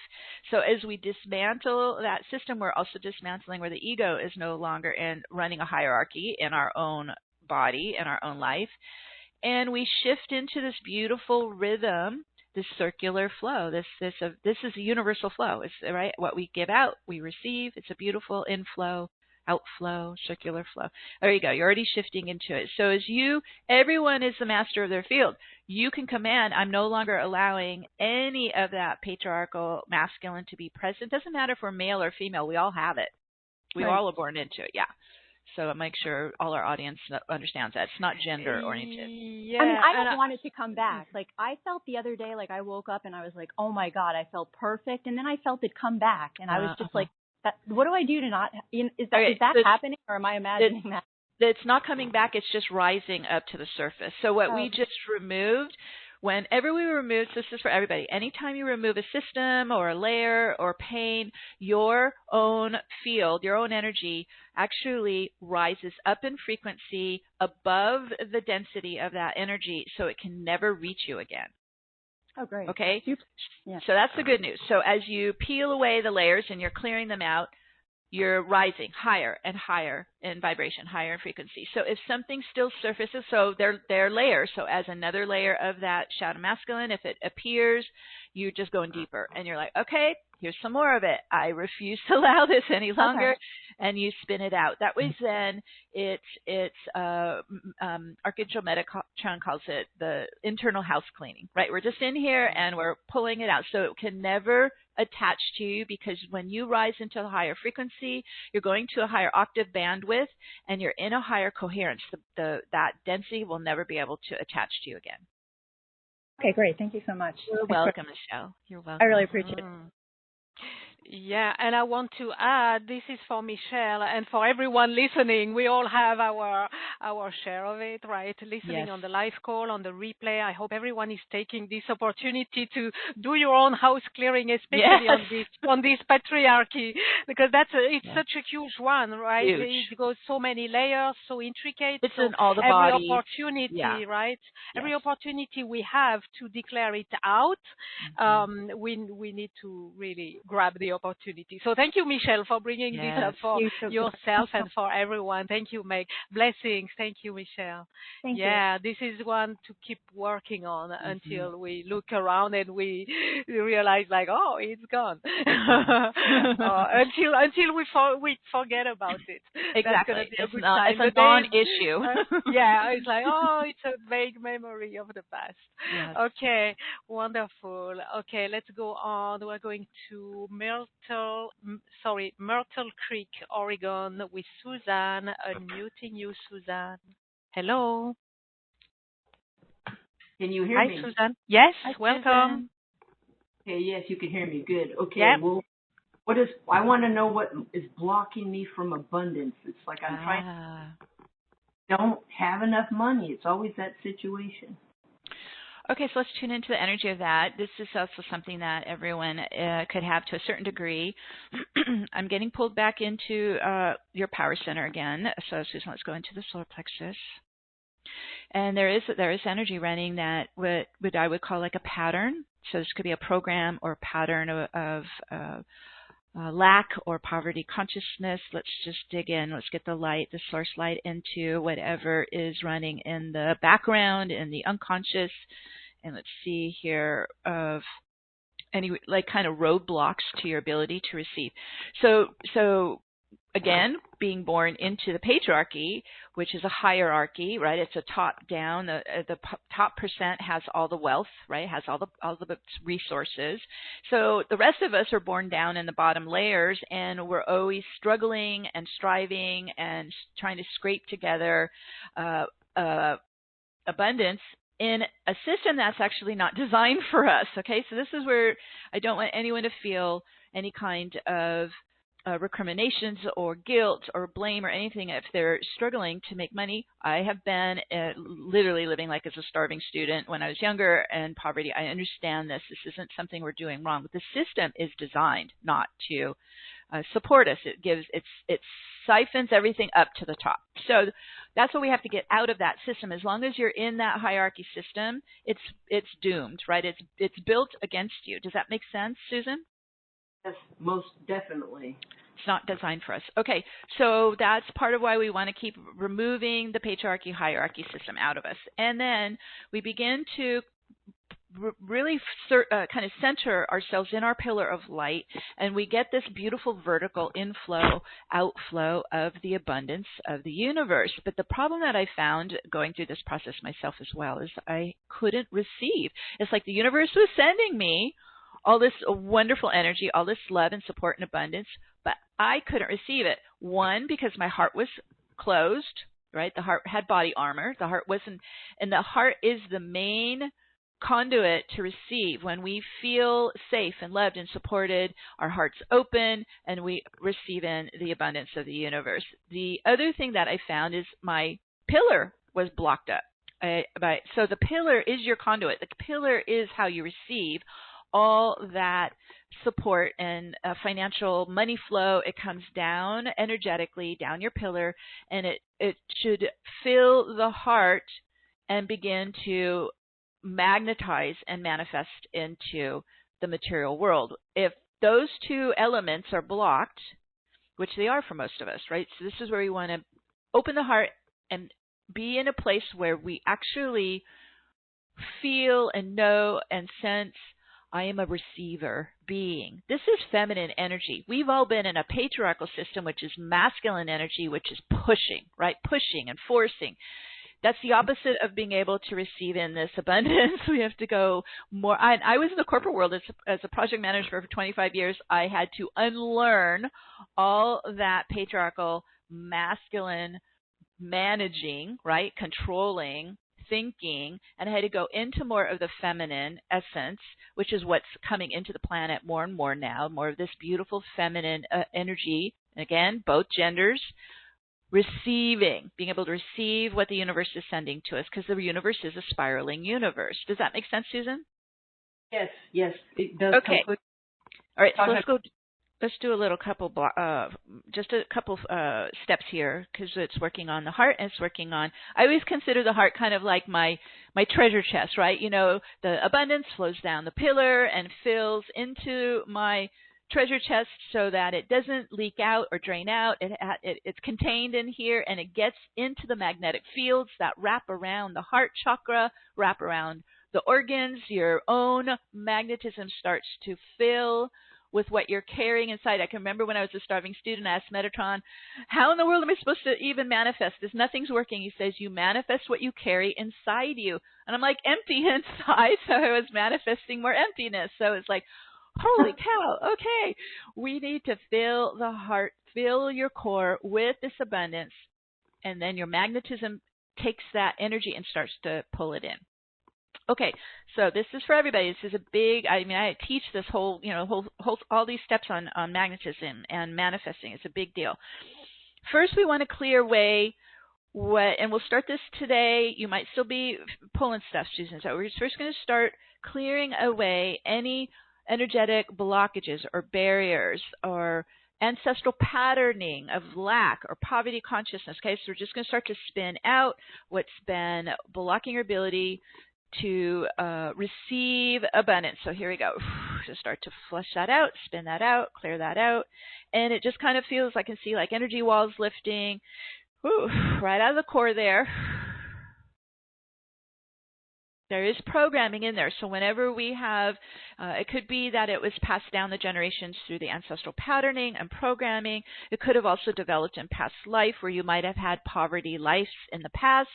So as we dismantle that system, we're also dismantling where the ego is no longer running a hierarchy in our own body, in our own life. And we shift into this beautiful rhythm, this circular flow. This is a universal flow. It's right. What we give out, we receive. It's a beautiful inflow, outflow, circular flow. There you go. You're already shifting into it. So as everyone is the master of their field. You can command, I'm no longer allowing any of that patriarchal masculine to be present. Doesn't matter if we're male or female. We all have it. We all are born into it. Yeah. So make sure all our audience understands that. It's not gender oriented. Yeah. I mean, I don't want it to come back. Like, I felt the other day, like I woke up and I was like, oh my God, I felt perfect. And then I felt it come back. And I was just like, what do I do to not, is that happening, or am I imagining that? It's not coming back. It's just rising up to the surface. So what we just removed, whenever we remove, so this is for everybody, anytime you remove a system or a layer or pain, your own field, your own energy actually rises up in frequency above the density of that energy, so it can never reach you again. Oh, great. Okay? Yeah. So that's the good news. So as you peel away the layers and you're clearing them out, you're rising higher and higher in vibration, higher in frequency. So if something still surfaces, so they're layers. So as another layer of that shadow masculine, if it appears, you're just going deeper. And you're like, okay, here's some more of it. I refuse to allow this any longer. Okay. And you spin it out. That way then it's Archangel Metatron calls it the internal house cleaning, right? We're just in here and we're pulling it out. So it can never attach to you, because when you rise into a higher frequency, you're going to a higher octave bandwidth and you're in a higher coherence. That density will never be able to attach to you again. Okay, great. Thank you so much. You're welcome, Michelle. You're welcome. I really appreciate it. Yeah, and I want to add, this is for Michelle and for everyone listening. We all have our share of it, right? Listening on the live call, on the replay. I hope everyone is taking this opportunity to do your own house clearing, especially on this patriarchy, because it's such a huge one, right? Huge. It goes so many layers, so intricate. It's so in all the every body. Opportunity, right? Yes. Every opportunity we have to declare it out, we need to really grab the opportunity. So thank you, Michelle, for bringing this up for yourself and for everyone. Thank you, Meg. Blessings. Thank you, Michelle. Thank you. Yeah, this is one to keep working on until we look around and we realize like, oh, it's gone. Until we forget about it. Exactly. That's gonna be a good It's time. a non-issue. Yeah, it's like, oh, it's a vague memory of the past. Yes. Okay, wonderful. Okay, let's go on. We're going to Myrtle Creek, Oregon with Suzanne. Unmuting you, Suzanne. Hello. Can you hear me? Hi, Suzanne. Yes, Hi, welcome. Okay, yes, you can hear me. Good. Okay, Yep. well, I want to know what is blocking me from abundance. It's like I'm don't have enough money. It's always that situation. Okay, so let's tune into the energy of that. This is also something that everyone could have to a certain degree. I'm getting pulled back into your power center again. So Susan, let's go into the solar plexus. And there is energy running that what I would call like a pattern. So this could be a program or pattern of lack or poverty consciousness. Let's just dig in. Let's get the light, the source light, into whatever is running in the background, in the unconscious. And let's see here of any like kind of roadblocks to your ability to receive. So again, being born into the patriarchy, which is a hierarchy, right? It's a top down. The top percent has all the wealth, right? Has all the resources. So the rest of us are born down in the bottom layers, and we're always struggling and striving and trying to scrape together abundance in a system that's actually not designed for us. Okay, so this is where I don't want anyone to feel any kind of recriminations or guilt or blame or anything if they're struggling to make money. I have been literally living like as a starving student when I was younger, and poverty. I understand this. This isn't something we're doing wrong. But the system is designed not to support us. It siphons everything up to the top. So that's what we have to get out of that system. As long as you're in that hierarchy system, it's doomed, right? It's built against you. Does that make sense, Susan? Yes, most definitely. It's not designed for us. Okay, so that's part of why we want to keep removing the patriarchy hierarchy system out of us. And then we begin to really kind of center ourselves in our pillar of light, and we get this beautiful vertical inflow, outflow of the abundance of the universe. But the problem that I found going through this process myself as well is I couldn't receive. It's like the universe was sending me all this wonderful energy, all this love and support and abundance, but I couldn't receive it. One, because my heart was closed, right? The heart had body armor. The heart wasn't, and the heart is the main conduit to receive. When we feel safe and loved and supported, our heart's open and we receive in the abundance of the universe. The other thing that I found is my pillar was blocked up. So the pillar is your conduit. The pillar is how you receive all that support and financial money flow. It comes down energetically, down your pillar, and it should fill the heart and begin to magnetize and manifest into the material world. If those two elements are blocked, which they are for most of us, right? So this is where we want to open the heart and be in a place where we actually feel and know and sense, I am a receiver being. This is feminine energy. We've all been in a patriarchal system, which is masculine energy, which is pushing, right? Pushing and forcing. That's the opposite of being able to receive in this abundance. We have to go more. I was in the corporate world as a project manager for 25 years. I had to unlearn all that patriarchal, masculine managing, right? Controlling, thinking, and I had to go into more of the feminine essence, which is what's coming into the planet more and more now, more of this beautiful feminine energy. Again, both genders. Receiving, being able to receive what the universe is sending to us, because the universe is a spiraling universe. Does that make sense, Susan? Yes, it does. Okay. All right, so let's do a little couple, just a couple steps here, because it's working on the heart and it's working on. I always consider the heart kind of like my treasure chest, right? You know, the abundance flows down the pillar and fills into my treasure chest so that it doesn't leak out or drain out. It's contained in here, and it gets into the magnetic fields that wrap around the heart chakra, wrap around the organs. Your own magnetism starts to fill with what you're carrying inside. I can remember when I was a starving student, I asked Metatron, how in the world am I supposed to even manifest this? Nothing's working. He says, you manifest what you carry inside you. And I'm like, empty inside. So I was manifesting more emptiness. So it's like, holy cow, okay. We need to fill the heart, fill your core with this abundance. And then your magnetism takes that energy and starts to pull it in. Okay, so this is for everybody. This is a big, I teach this whole, all these steps on magnetism and manifesting. It's a big deal. First, we want to clear away and we'll start this today. You might still be pulling stuff, Susan. So we're first going to start clearing away any energetic blockages or barriers or ancestral patterning of lack or poverty consciousness. Okay, so we're just going to start to spin out what's been blocking your ability to receive abundance. So here we go. Just start to flush that out, spin that out, clear that out. And it just kind of feels, I can see like energy walls lifting right out of the core there. There is programming in there. So whenever we have, it could be that it was passed down the generations through the ancestral patterning and programming. It could have also developed in past life where you might have had poverty lives in the past.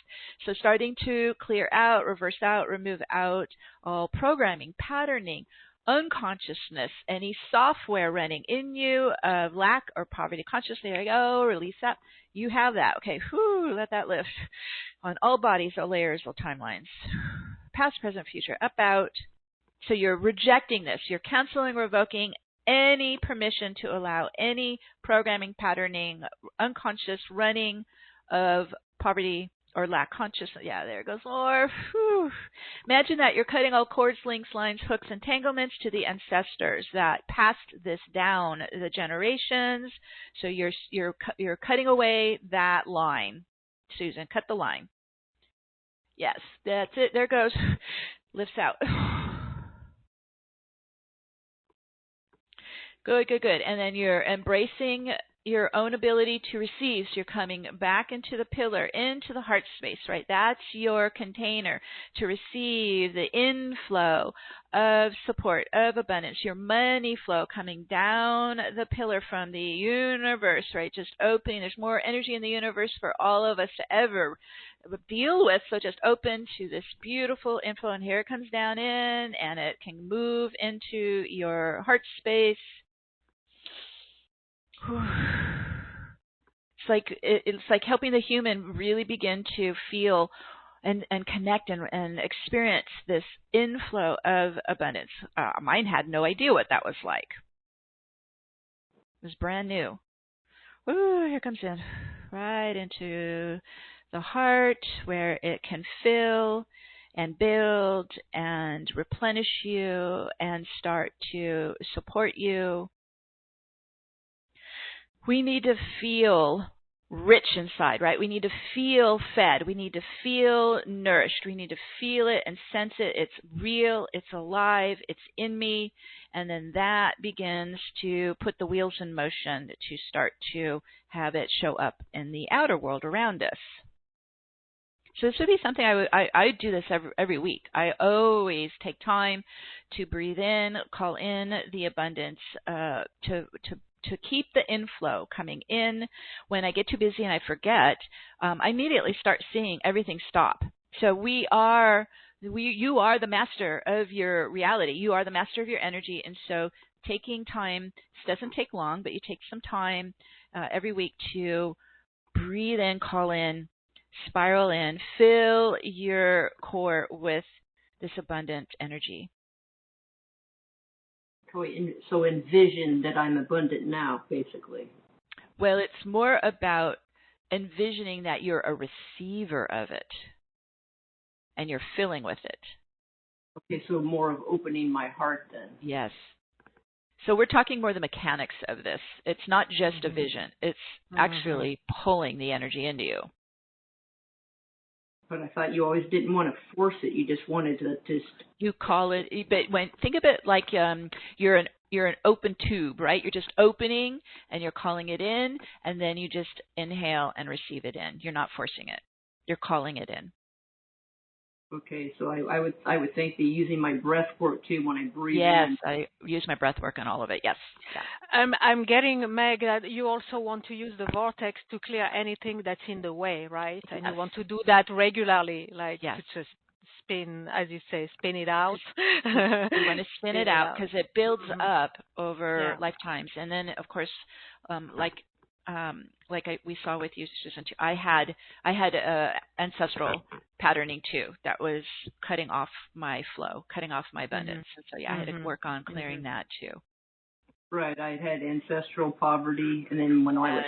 So starting to clear out, reverse out, remove out all programming, patterning, unconsciousness, any software running in you of lack or poverty consciousness. There you go. Release that. You have that. Okay. Let that lift on all bodies, all layers, all timelines. Past, present, future, up, out. So you're rejecting this. You're canceling, revoking any permission to allow any programming, patterning, unconscious running of poverty or lack consciousness. Yeah, there goes more. Imagine that you're cutting all cords, links, lines, hooks, entanglements to the ancestors that passed this down the generations. So you're cutting away that line. Susan, cut the line. Yes, that's it. There it goes. Lifts out. Good, good, good. And then you're embracing your own ability to receive. So you're coming back into the pillar, into the heart space, right? That's your container to receive the inflow of support, of abundance, your money flow coming down the pillar from the universe, right? Just opening. There's more energy in the universe for all of us to ever deal with. So just open to this beautiful inflow. And here it comes down in, and it can move into your heart space. It's like helping the human really begin to feel and connect and experience this inflow of abundance. Mine had no idea what that was like. It was brand new. Here it comes in, right into the heart where it can fill and build and replenish you and start to support you. We need to feel rich inside, right? We need to feel fed. We need to feel nourished. We need to feel it and sense it. It's real. It's alive. It's in me. And then that begins to put the wheels in motion to start to have it show up in the outer world around us. So this would be something I do this every week. I always take time to breathe in, call in the abundance, to keep the inflow coming in. When I get too busy and I forget, I immediately start seeing everything stop. So you are the master of your reality. You are the master of your energy. And so taking time, this doesn't take long, but you take some time every week to breathe in, call in, spiral in, fill your core with this abundant energy. So envision that I'm abundant now, basically. Well, it's more about envisioning that you're a receiver of it and you're filling with it. Okay, so more of opening my heart then. Yes. So we're talking more the mechanics of this. It's not just a vision. It's actually pulling the energy into you. But I thought you always didn't want to force it. You just wanted to just... You call it, but think of it like you're you're an open tube, right? You're just opening and you're calling it in, and then you just inhale and receive it in. You're not forcing it. You're calling it in. Okay, so I would think that using my breath work too when I breathe in. Yes, I use my breath work on all of it. Yes. Yeah. I'm getting, Meg, that you also want to use the vortex to clear anything that's in the way, right? And you want to do that regularly, like to just spin, as you say, spin it out. You want to spin it out because it builds up over lifetimes. And then, of course, we saw with you, Susan, too, I had ancestral patterning too that was cutting off my flow, cutting off my abundance. And so I had to work on clearing that too. Right, I had ancestral poverty, and then when I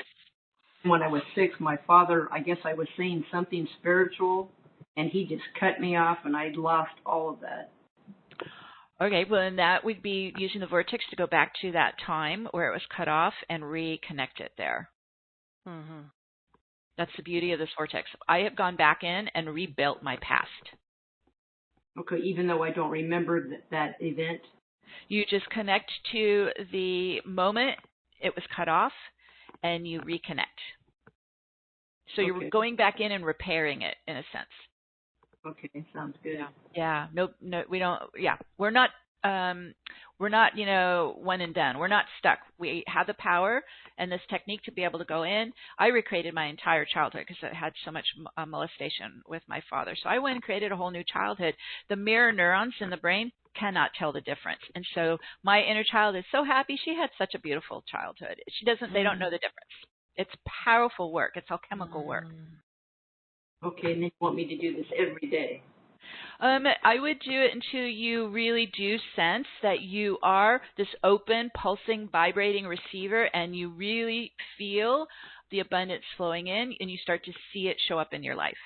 was 6, my father, I guess I was saying something spiritual, and he just cut me off, and I'd lost all of that. Okay, well, then that would be using the vortex to go back to that time where it was cut off and reconnect it there. Mm-hmm. That's the beauty of this vortex. I have gone back in and rebuilt my past. Okay, even though I don't remember that event? You just connect to the moment it was cut off, and you reconnect. So you're going back in and repairing it, in a sense. Okay, sounds good. Yeah. No, we don't. Yeah, we're not, one and done. We're not stuck. We have the power and this technique to be able to go in. I recreated my entire childhood because I had so much molestation with my father. So I went and created a whole new childhood. The mirror neurons in the brain cannot tell the difference. And so my inner child is so happy. She had such a beautiful childhood. They don't know the difference. It's powerful work. It's all chemical work. Okay, and then you want me to do this every day? I would do it until you really do sense that you are this open, pulsing, vibrating receiver, and you really feel the abundance flowing in, and you start to see it show up in your life.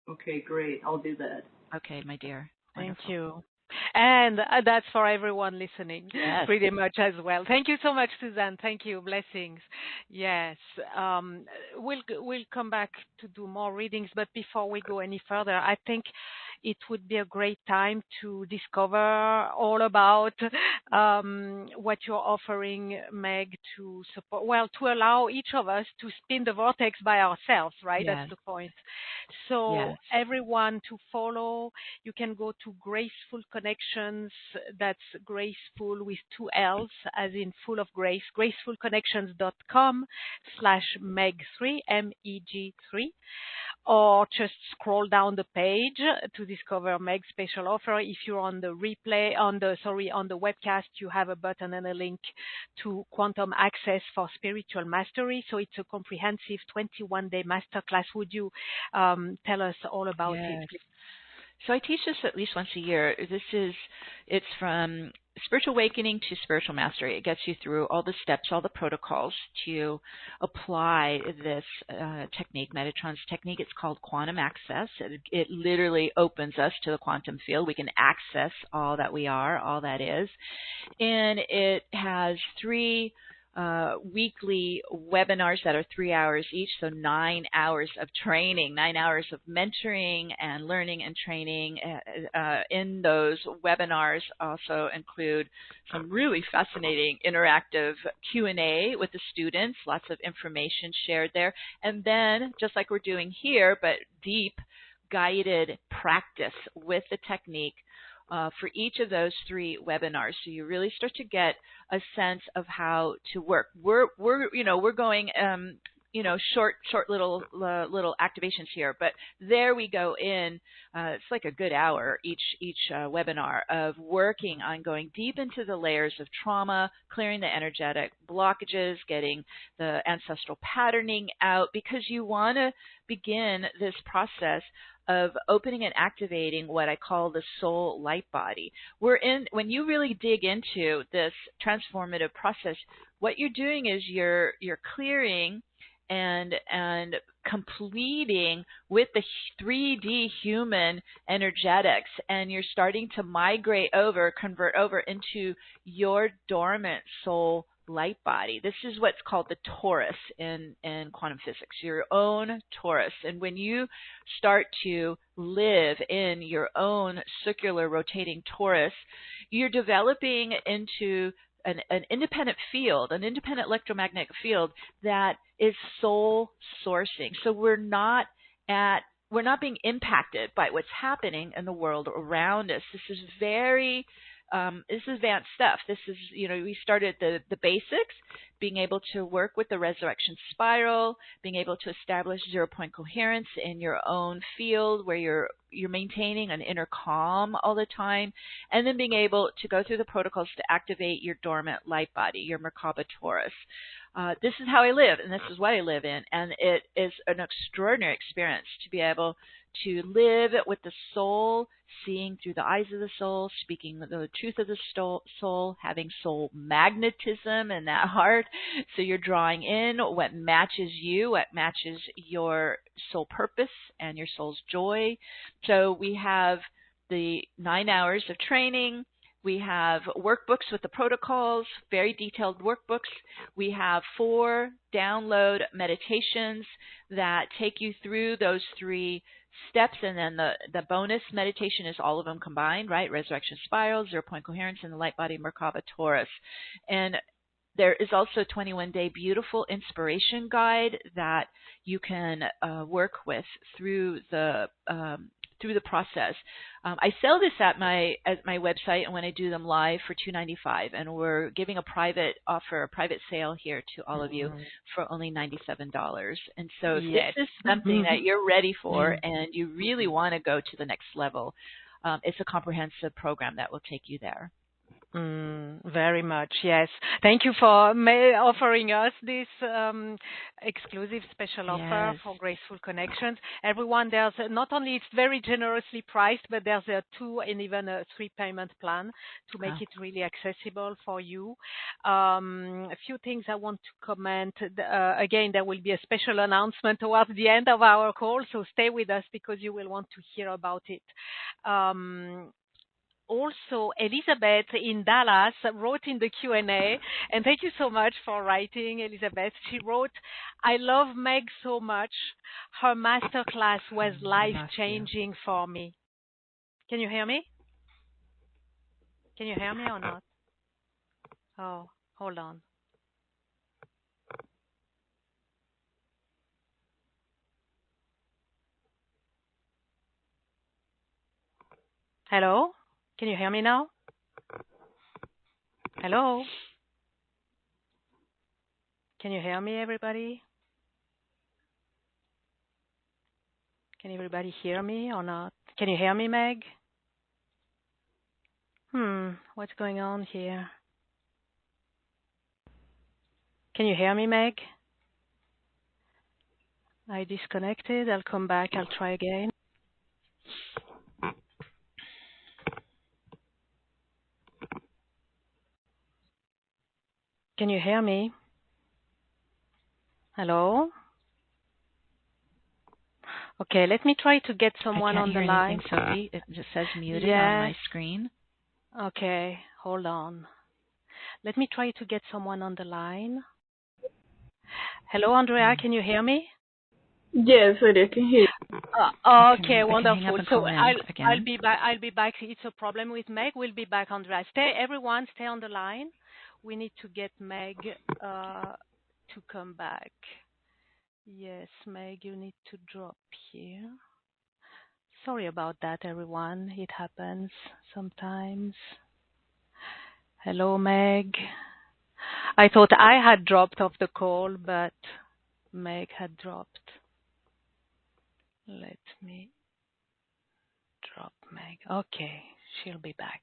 Okay, great. I'll do that. Okay, my dear. Thank you. And that's for everyone listening, pretty much as well. Thank you so much, Suzanne. Thank you. Blessings. Yes. We'll come back to do more readings, but before we go any further, I think it would be a great time to discover all about what you're offering, Meg, to support, to allow each of us to spin the vortex by ourselves, right? Yes. That's the point. So everyone to follow, you can go to Graceful Connections. That's graceful with 2 L's, as in full of grace, gracefulconnections.com/Meg3, MEG3. Or just scroll down the page to discover Meg's special offer. If you're on the replay, on the webcast, you have a button and a link to Quantum Access for Spiritual Mastery. So it's a comprehensive 21-day masterclass. Would you tell us all about it, please? So I teach this at least once a year. It's from spiritual awakening to spiritual mastery. It gets you through all the steps, all the protocols to apply this technique, Metatron's technique. It's called Quantum Access. It literally opens us to the quantum field. We can access all that we are, all that is. And it has 3 weekly webinars that are 3 hours each, so 9 hours of training, 9 hours of mentoring and learning and training. In those webinars also include some really fascinating interactive Q&A with the students, lots of information shared there, and then just like we're doing here, but deep guided practice with the technique for each of those 3 webinars, so you really start to get a sense of how to work. We're going short little activations here, but there we go in. It's like a good hour each webinar of working on going deep into the layers of trauma, clearing the energetic blockages, getting the ancestral patterning out, because you want to begin this process of opening and activating what I call the soul light body. When you really dig into this transformative process, what you're doing is you're clearing and completing with the 3D human energetics, and you're starting to convert over into your dormant soul light body. This is what's called the torus in quantum physics, your own torus. And when you start to live in your own circular rotating torus, you're developing into an independent field, an independent electromagnetic field that is soul sourcing. So we're not being impacted by what's happening in the world around us. This is this is advanced stuff. This is, we started the basics, being able to work with the resurrection spiral, being able to establish 0-point coherence in your own field where you're maintaining an inner calm all the time, and then being able to go through the protocols to activate your dormant light body, your Merkaba Taurus. This is how I live, and this is what I live in, and it is an extraordinary experience to be able to live with the soul, seeing through the eyes of the soul, speaking the truth of the soul, having soul magnetism in that heart. So you're drawing in what matches you, what matches your soul purpose and your soul's joy. So we have the 9 hours of training. We have workbooks with the protocols, very detailed workbooks. We have 4 download meditations that take you through those 3 steps, and then the bonus meditation is all of them combined, right? Resurrection Spiral, 0-point coherence, and the Light Body Merkaba Taurus. And there is also a 21-day beautiful inspiration guide that you can work with through the process. I sell this at my website, and when I do them live for $295, and we're giving a private sale here to all of you for only $97. And so if this is something that you're ready for and you really want to go to the next level, it's a comprehensive program that will take you there. Very much, yes. Thank you for offering us this exclusive special offer for Graceful Connections. Everyone, there's not only it's very generously priced, but there's a 2 and even a 3 payment plan to make it really accessible for you. A few things I want to comment. Again, there will be a special announcement towards the end of our call, so stay with us because you will want to hear about it. Also, Elizabeth in Dallas wrote in the Q&A, and thank you so much for writing, Elizabeth. She wrote, I love Meg so much. Her masterclass was life-changing for me. Can you hear me? Can you hear me or not? Oh, hold on. Hello? Can you hear me now? Hello? Can you hear me, everybody? Can everybody hear me or not? Can you hear me, Meg? What's going on here? Can you hear me, Meg? I disconnected. I'll come back. I'll try again. Can you hear me? Hello? Okay, let me try to get someone on the line. Sophie. It just says muted on my screen. Okay, hold on. Let me try to get someone on the line. Hello, Andrea, can you hear me? Yes, I can hear you. Okay, wonderful. So I'll be back. It's a problem with Meg. We'll be back, Andrea. Everyone stay on the line. We need to get Meg to come back. Yes, Meg, you need to drop here. Sorry about that, everyone. It happens sometimes. Hello, Meg. I thought I had dropped off the call, but Meg had dropped. Let me drop Meg. Okay, she'll be back.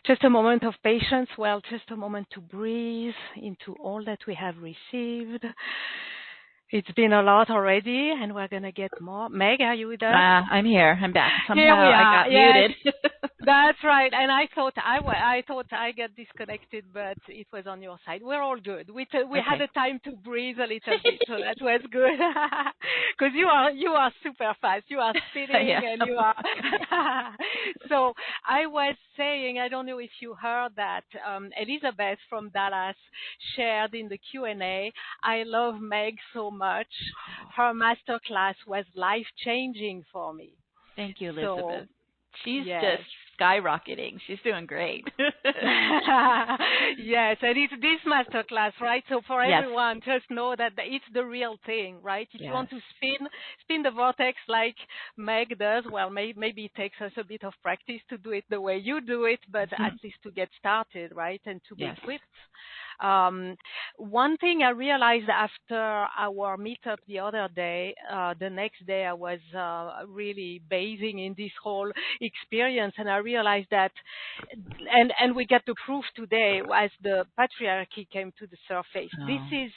Just a moment of patience. Well, just a moment to breathe into all that we have received. It's been a lot already, and we're going to get more. Meg, are you with us? I'm here. I'm back. Somehow here we are. I got muted. That's right. And I thought I got disconnected, but it was on your side. We're all good. We had a time to breathe a little bit, so that was good. Because you are super fast. You are spinning and you are. So I was saying, I don't know if you heard that Elizabeth from Dallas shared in the Q&A. I love Meg so much. Her masterclass was life-changing for me. Thank you, Elizabeth. So, She's just skyrocketing. She's doing great. Yes, and it's this masterclass, right? So for Yes. everyone, just know that it's the real thing, right? If Yes. you want to spin the vortex like Meg does, well, maybe it takes us a bit of practice to do it the way you do it, but at least to get started, right? And to be Yes. equipped. One thing I realized after our meetup the other day, the next day I was really bathing in this whole experience, and I realized that, and we get the proof today as the patriarchy came to the surface. Oh. This is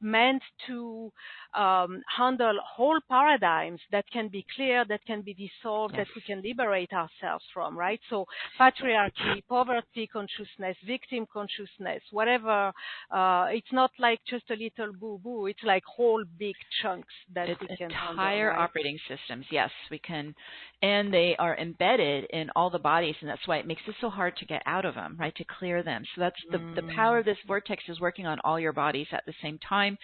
meant to handle whole paradigms that can be cleared, that can be dissolved, Yes. that we can liberate ourselves from, right? So patriarchy, poverty consciousness, victim consciousness, whatever. It's not like just a little boo-boo. It's like whole big chunks that we can handle. Entire right? operating systems, yes, we can. And they are embedded in all the bodies, and that's why it makes it so hard to get out of them, right, to clear them. So that's the power of this vortex is working on all your bodies at the same time.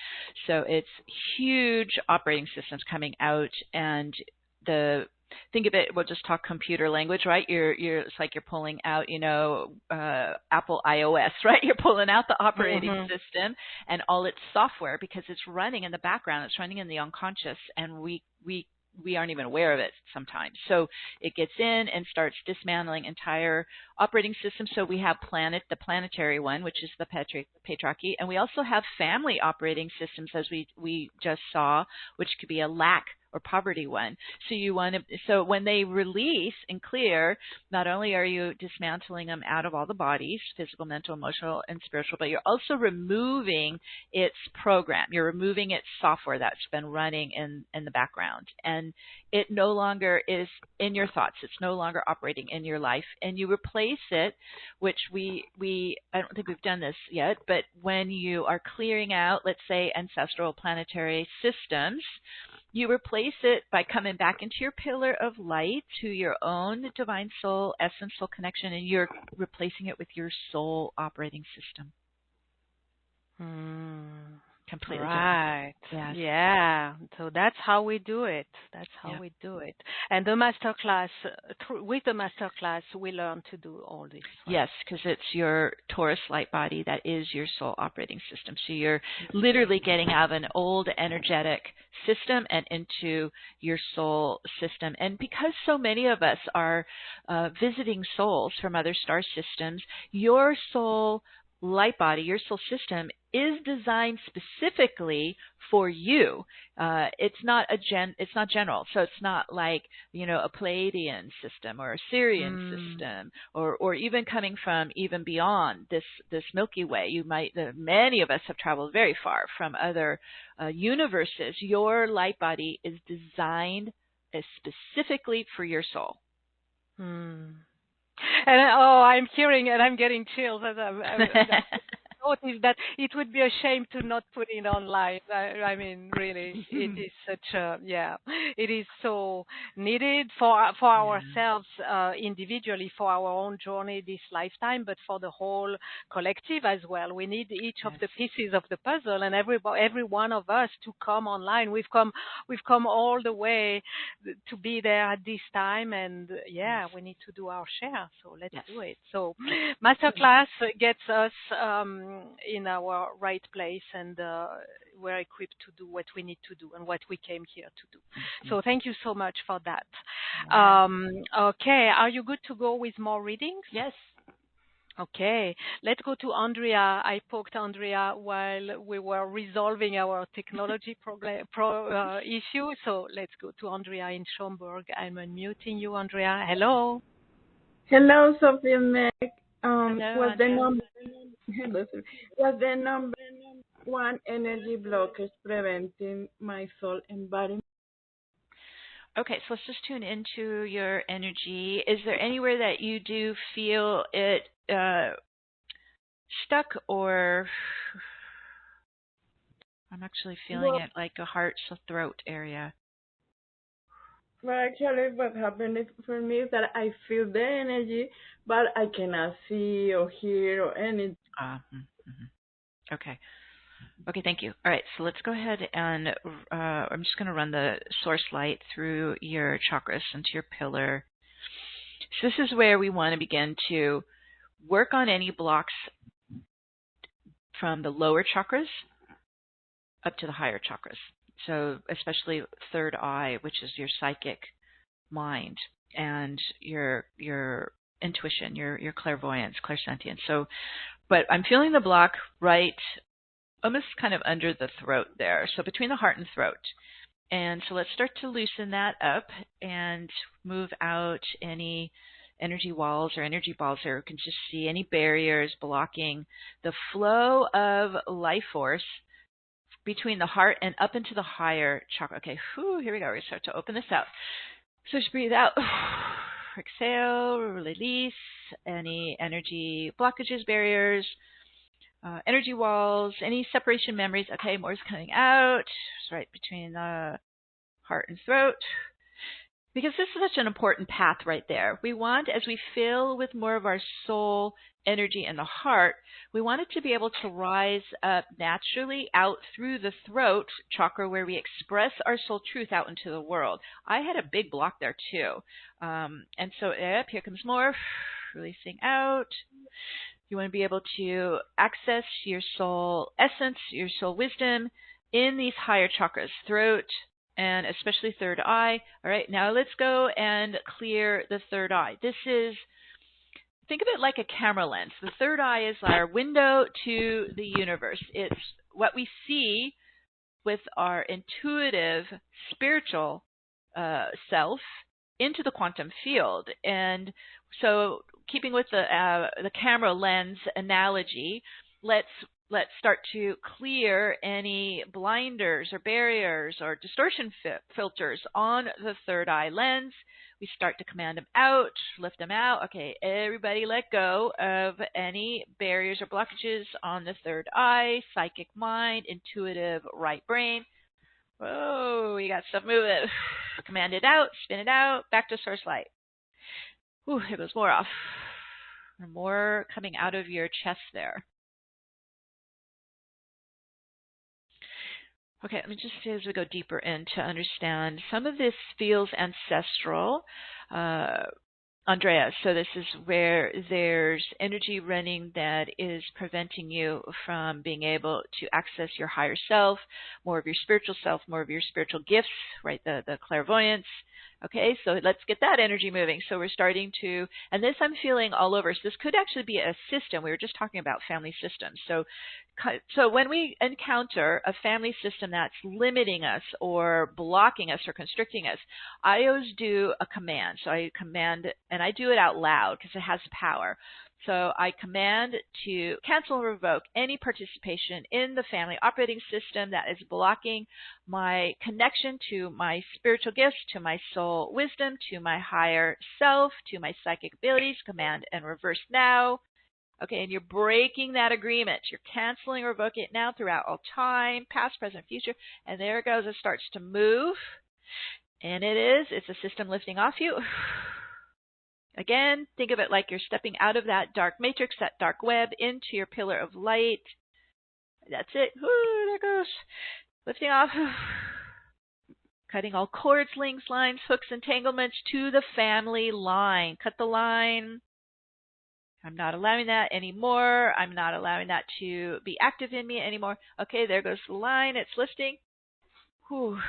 So it's huge operating systems coming out, and think of it, we'll just talk computer language, right? It's like you're pulling out, Apple iOS, right? You're pulling out the operating system and all its software, because it's running in the background, it's running in the unconscious, and we aren't even aware of it sometimes. So it gets in and starts dismantling entire operating systems. So we have the planetary one, which is the patriarchy, and we also have family operating systems, as we just saw, which could be a lack or poverty one. So when they release and clear, not only are you dismantling them out of all the bodies, physical, mental, emotional, and spiritual, but you're also removing its program. You're removing its software that's been running in the background. And it no longer is in your thoughts. It's no longer operating in your life. And you replace it, which I don't think we've done this yet, but when you are clearing out, let's say, ancestral planetary systems, you replace it by coming back into your pillar of light, to your own divine soul, essence, soul connection, and you're replacing it with your soul operating system. Completely right. Yes. Yeah. So that's how we do it. We do it. And the masterclass, with the masterclass, we learn to do all this. Right? Yes, because it's your Taurus light body that is your soul operating system. So you're literally getting out of an old energetic system and into your soul system. And because so many of us are visiting souls from other star systems, your soul light body, your soul system, is designed specifically for you. It's not general. So it's not like, a Pleiadian system or a Sirian system, or even coming from even beyond this Milky Way. Many of us have traveled very far from other universes. Your light body is designed specifically for your soul. And I'm hearing and I'm getting chills as I'm noticed that it would be a shame to not put it online. I mean, really, it is it is so needed for ourselves individually, for our own journey this lifetime, but for the whole collective as well. We need each of the pieces of the puzzle, and every one of us to come online. We've come all the way to be there at this time, and we need to do our share. So let's do it. So masterclass gets us in our right place, and we're equipped to do what we need to do and what we came here to do. So thank you so much for that. Okay, are you good to go with more readings? Yes. Okay, let's go to Andrea. I poked Andrea while we were resolving our technology issue. So let's go to Andrea in Schaumburg. I'm unmuting you, Andrea. Hello. Hello, Sophia Meg. Hello, Was the number one energy blockage preventing my soul embodiment? Okay, so let's just tune into your energy. Is there anywhere that you do feel it stuck, or I'm actually feeling it like a heart, throat area? Well, actually, what happened for me is that I feel the energy, but I cannot see or hear or anything. Okay. Okay, thank you. All right, so let's go ahead and I'm just going to run the source light through your chakras into your pillar. So this is where we want to begin to work on any blocks from the lower chakras up to the higher chakras. So especially third eye, which is your psychic mind and your intuition, your clairvoyance, clairsentience. So, but I'm feeling the block right almost kind of under the throat there. So between the heart and throat. And so let's start to loosen that up and move out any energy walls or energy balls there. You can just see any barriers blocking the flow of life force between the heart and up into the higher chakra. Okay, here we go. We're going to start to open this out. So just breathe out. Exhale, release any energy blockages, barriers, energy walls, any separation memories. Okay, more is coming out. It's right between the heart and throat. Because this is such an important path right there. We want, as we fill with more of our soul energy in the heart, we want it to be able to rise up naturally out through the throat chakra where we express our soul truth out into the world. I had a big block there too. And so here comes more, releasing out. You want to be able to access your soul essence, your soul wisdom in these higher chakras, throat, and especially third eye. All right, now let's go and clear the third eye. This is, think of it like a camera lens. The third eye is our window to the universe. It's what we see with our intuitive, spiritual self into the quantum field. And so keeping with the camera lens analogy, let's start to clear any blinders or barriers or distortion filters on the third eye lens. We start to command them out, lift them out. Okay, everybody let go of any barriers or blockages on the third eye, psychic mind, intuitive right brain. Whoa, we got stuff moving. Command it out, spin it out, back to source light. Ooh, here goes more off. More coming out of your chest there. Okay, let me just say as we go deeper in to understand, some of this feels ancestral. Andrea, so this is where there's energy running that is preventing you from being able to access your higher self, more of your spiritual self, more of your spiritual gifts, right, the clairvoyance. Okay, so let's get that energy moving. So we're starting to, and this I'm feeling all over. So this could actually be a system. We were just talking about family systems. So when we encounter a family system that's limiting us or blocking us or constricting us, I always do a command. So I command, and I do it out loud because it has power. So I command to cancel and revoke any participation in the family operating system that is blocking my connection to my spiritual gifts, to my soul wisdom, to my higher self, to my psychic abilities. Command and reverse now. Okay, and you're breaking that agreement. You're canceling or revoking it now throughout all time, past, present, future. And there it goes. It starts to move. And it's a system lifting off you. Again, think of it like you're stepping out of that dark matrix, that dark web, into your pillar of light. That's it. Ooh, there it goes. Lifting off. Cutting all cords, links, lines, hooks, entanglements to the family line. Cut the line. I'm not allowing that anymore. I'm not allowing that to be active in me anymore. Okay, there goes the line. It's lifting. Whew.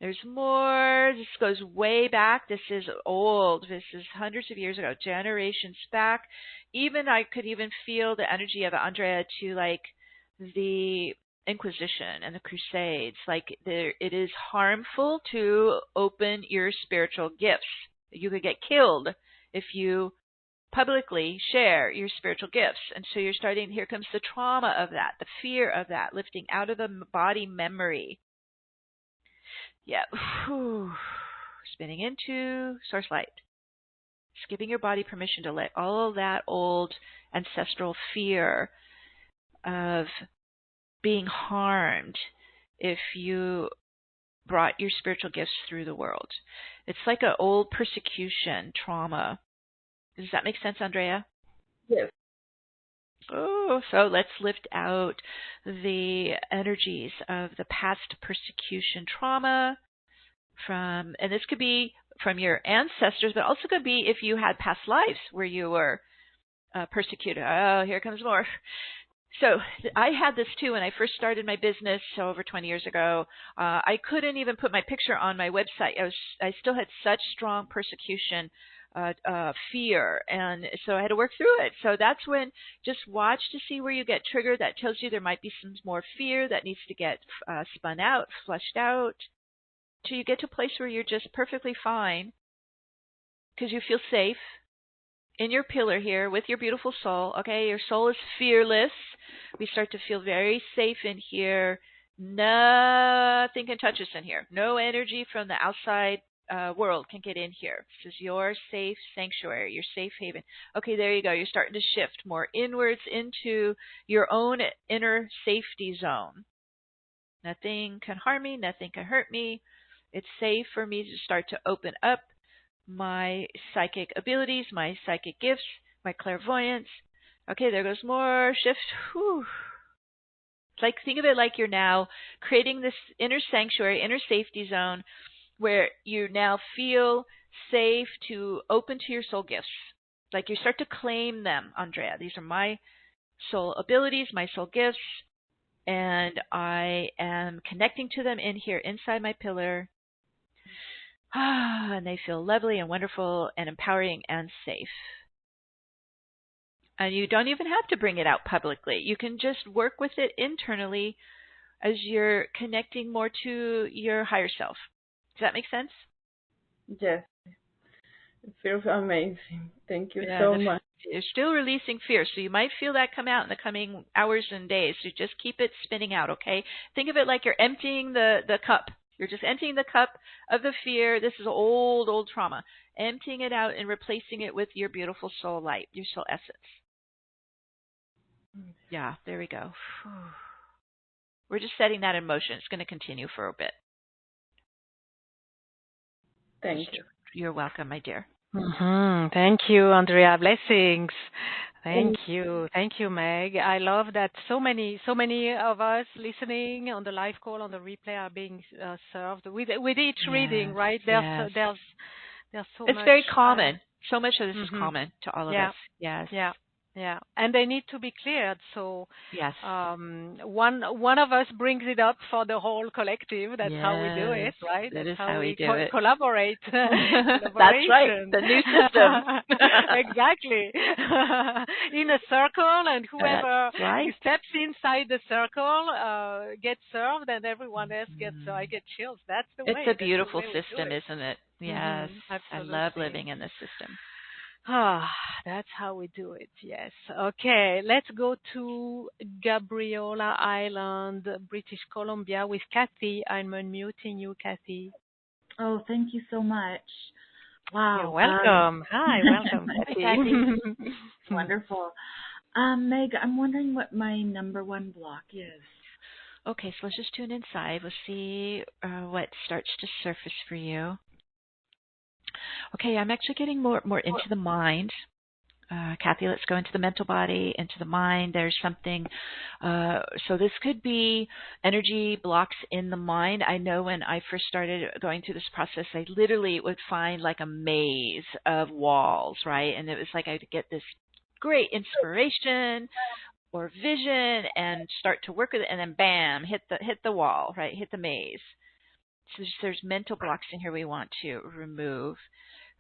There's more. This goes way back. This is old. This is hundreds of years ago, generations back. I could even feel the energy of Andrea to like the Inquisition and the Crusades. Like it is harmful to open your spiritual gifts. You could get killed if you publicly share your spiritual gifts. And so you're starting, here comes the trauma of that, the fear of that, lifting out of the body memory. Yeah. Whew. Spinning into source light. Just giving your body permission to let all of that old ancestral fear of being harmed if you brought your spiritual gifts through the world. It's like an old persecution trauma. Does that make sense, Andrea? Yes. Oh, so let's lift out the energies of the past persecution trauma and this could be from your ancestors, but also could be if you had past lives where you were persecuted. Oh, here comes more. So I had this too when I first started my business over 20 years ago. I couldn't even put my picture on my website. I still had such strong persecution, fear, and so I had to work through it. So that's when just watch to see where you get triggered. That tells you there might be some more fear that needs to get spun out, flushed out, till you get to a place where you're just perfectly fine because you feel safe in your pillar here with your beautiful soul. Okay, your soul is fearless. We start to feel very safe in here. Nothing can touch us in here. No energy from the outside world can get in here. This is your safe sanctuary, your safe haven. Okay, there you go. You're starting to shift more inwards into your own inner safety zone. Nothing can harm me. Nothing can hurt me. It's safe for me to start to open up my psychic abilities, my psychic gifts, my clairvoyance. Okay, there goes more shift. Whew. Like, think of it like you're now creating this inner sanctuary, inner safety zone where you now feel safe to open to your soul gifts. Like you start to claim them, Andrea. These are my soul abilities, my soul gifts, and I am connecting to them in here inside my pillar. And they feel lovely and wonderful and empowering and safe. And you don't even have to bring it out publicly. You can just work with it internally as you're connecting more to your higher self. Does that make sense? Yes. It feels amazing. Thank you so much. You're still releasing fear, so you might feel that come out in the coming hours and days. So just keep it spinning out, okay? Think of it like you're emptying the cup. You're just emptying the cup of the fear. This is old trauma. Emptying it out and replacing it with your beautiful soul light, your soul essence. Yeah, there we go. We're just setting that in motion. It's going to continue for a bit. Thank you. You're welcome, my dear. Thank you, Andrea. Blessings. Thank you, Meg. I love that so many of us listening on the live call, on the replay, are being served with each reading. Right? There's so much. It's very common. So much of this is common to all of us. Yes. Yeah, and they need to be cleared. So yes, one of us brings it up for the whole collective. That's how we do it, right? That is how we do it. Collaborate. That's right. The new system. Exactly. In a circle, and whoever steps inside the circle gets served, and everyone else gets. So I get chills. That's the way. It's a beautiful system, isn't it? Yes. I love living in this system. That's how we do it, yes. Okay, let's go to Gabriola Island, British Columbia with Kathy. I'm unmuting you, Kathy. Oh, thank you so much. Wow. You're welcome. Hi, welcome, Kathy. Wonderful. Meg, I'm wondering what my number one block is. Okay, so let's just tune inside. We'll see what starts to surface for you. Okay, I'm actually getting more into the mind. Kathy, let's go into the mental body, into the mind. There's something, so this could be energy blocks in the mind. I know when I first started going through this process, I literally would find like a maze of walls, right? And it was like I'd get this great inspiration or vision and start to work with it, and then bam, hit the wall, right? Hit the maze. So there's mental blocks in here we want to remove.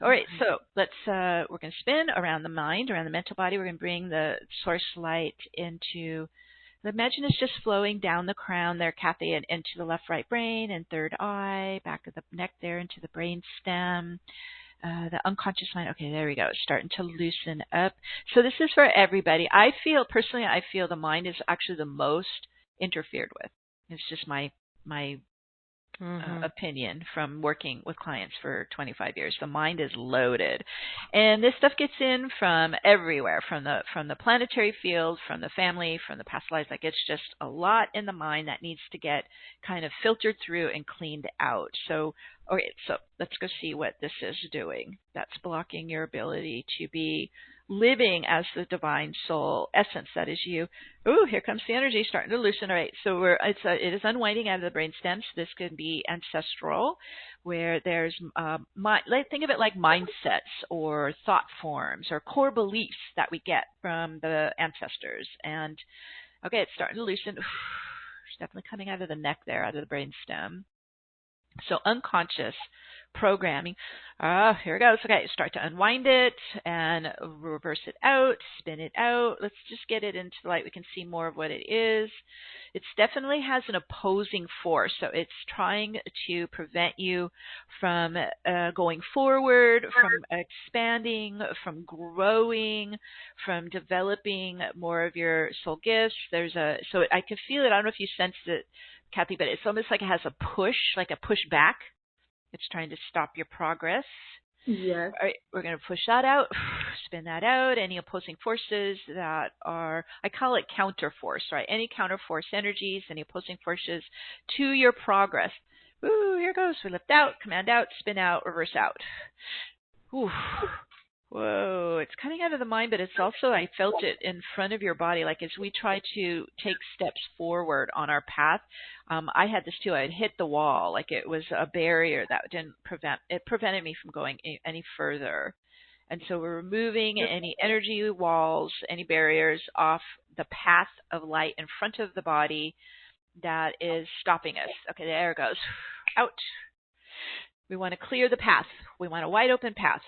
All right, so let's we're going to spin around the mind, around the mental body. We're going to bring the source light into. Imagine it's just flowing down the crown there, Kathy, and into the left right brain and third eye, back of the neck there, into the brain stem, the unconscious mind. Okay, there we go. It's starting to loosen up. So this is for everybody. I feel the mind is actually the most interfered with. It's just my opinion from working with clients for 25 years. The mind is loaded, and this stuff gets in from everywhere, from the planetary field, from the family, from the past lives. Like, it's just a lot in the mind that needs to get kind of filtered through and cleaned out. So, okay, so let's go see what this is doing. That's blocking your ability to be living as the divine soul essence that is you. Ooh, here comes the energy starting to loosen. All right, so it is unwinding out of the brain stems. This can be ancestral, where there's think of it like mindsets or thought forms or core beliefs that we get from the ancestors. And okay, it's starting to loosen. It's definitely coming out of the neck there, out of the brain stem. So unconscious programming. Here it goes. Okay, start to unwind it and reverse it out, spin it out. Let's just get it into the light. We can see more of what it is. It definitely has an opposing force. So it's trying to prevent you from going forward, from expanding, from growing, from developing more of your soul gifts. So I can feel it. I don't know if you sense it, Kathy, but it's almost like it has a push, like a push back. It's trying to stop your progress. Yes. All right, we're going to push that out, spin that out. Any opposing forces that are, I call it counter force, right? Any counter force energies, any opposing forces to your progress. Ooh, here goes. We lift out, command out, spin out, reverse out. Ooh. Whoa, it's coming out of the mind, but it's also, I felt it in front of your body. Like as we try to take steps forward on our path, I had this too. I had hit the wall, like it was a barrier that prevented me from going any further. And so we're removing any energy walls, any barriers off the path of light in front of the body that is stopping us. Okay, there it goes. Out. We want to clear the path. We want a wide open path.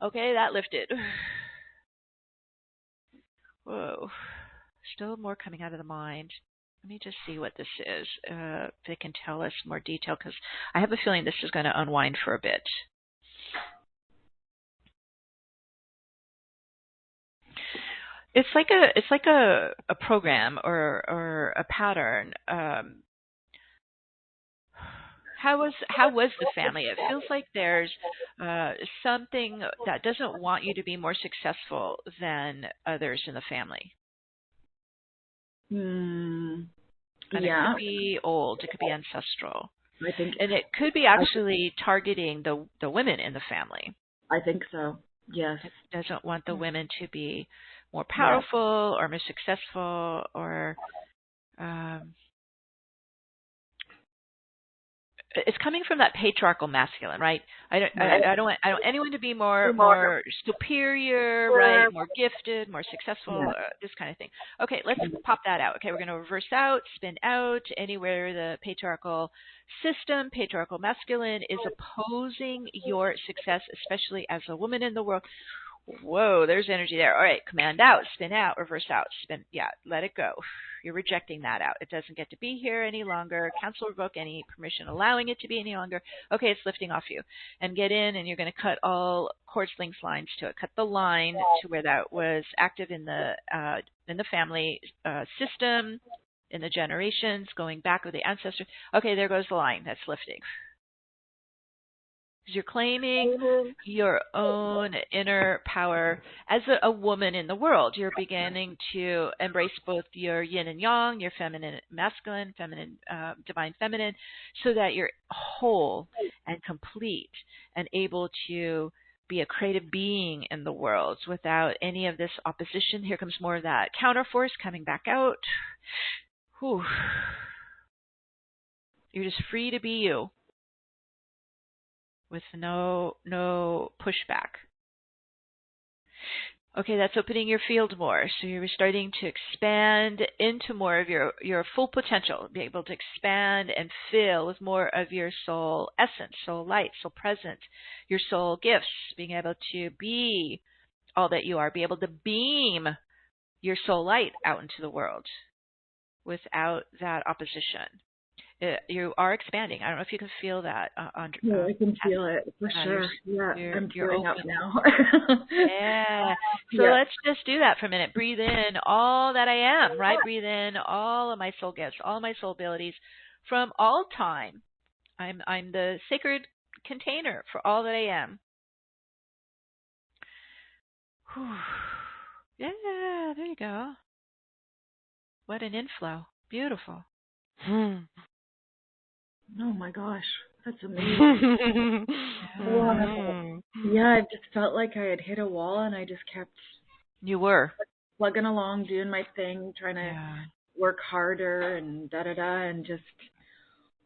Okay, that lifted. Whoa. Still more coming out of the mind. Let me just see what this is. If they can tell us more detail, because I have a feeling this is going to unwind for a bit. It's like a program or a pattern. How was the family? It feels like there's something that doesn't want you to be more successful than others in the family. And it could be old. It could be ancestral. I think, and it could be actually targeting the women in the family. I think so. Yes. It doesn't want the women to be more powerful or more successful or. It's coming from that patriarchal masculine, right? I don't want anyone to be more superior, right? More gifted, more successful, this kind of thing. Okay, let's pop that out. Okay, we're going to reverse out, spin out anywhere the patriarchal system, patriarchal masculine is opposing your success, especially as a woman in the world. Whoa, there's energy there. All right, command out, spin out, reverse out, spin. Yeah, let it go. You're rejecting that out. It doesn't get to be here any longer. Cancel, revoke any permission allowing it to be any longer. Okay, it's lifting off you. And get in, and you're going to cut all cords, links, lines to it. Cut the line to where that was active in the family system, in the generations, going back with the ancestors. Okay, there goes the line. That's lifting. You're claiming your own inner power as a woman in the world. You're beginning to embrace both your yin and yang, your feminine, masculine, feminine, divine feminine, so that you're whole and complete and able to be a creative being in the world without any of this opposition. Here comes more of that counterforce coming back out. Whew. You're just free to be you, with no pushback. Okay, that's opening your field more. So you're starting to expand into more of your full potential, be able to expand and fill with more of your soul essence, soul light, soul presence, your soul gifts, being able to be all that you are, be able to beam your soul light out into the world without that opposition. You are expanding. I don't know if you can feel that. Yeah, I can feel it for sure. I'm tearing up now. Yeah. So let's just do that for a minute. Breathe in all that I am, right? Breathe in all of my soul gifts, all my soul abilities from all time. I'm the sacred container for all that I am. Whew. Yeah, there you go. What an inflow. Beautiful. Oh my gosh, that's amazing. Yeah, I just felt like I had hit a wall, and I just kept. You were plugging along, doing my thing, trying to work harder and and just,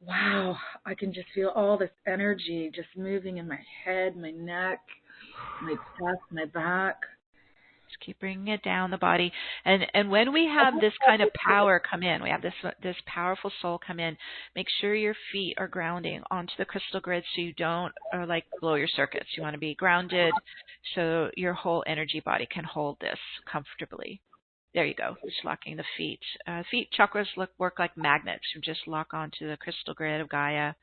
wow, I can just feel all this energy just moving in my head, my neck, my chest, my back. Just keep bringing it down the body. And when we have this kind of power come in, we have this powerful soul come in, make sure your feet are grounding onto the crystal grid so you don't like blow your circuits. You want to be grounded so your whole energy body can hold this comfortably. There you go. Just locking the feet. Feet chakras work like magnets. You just lock onto the crystal grid of Gaia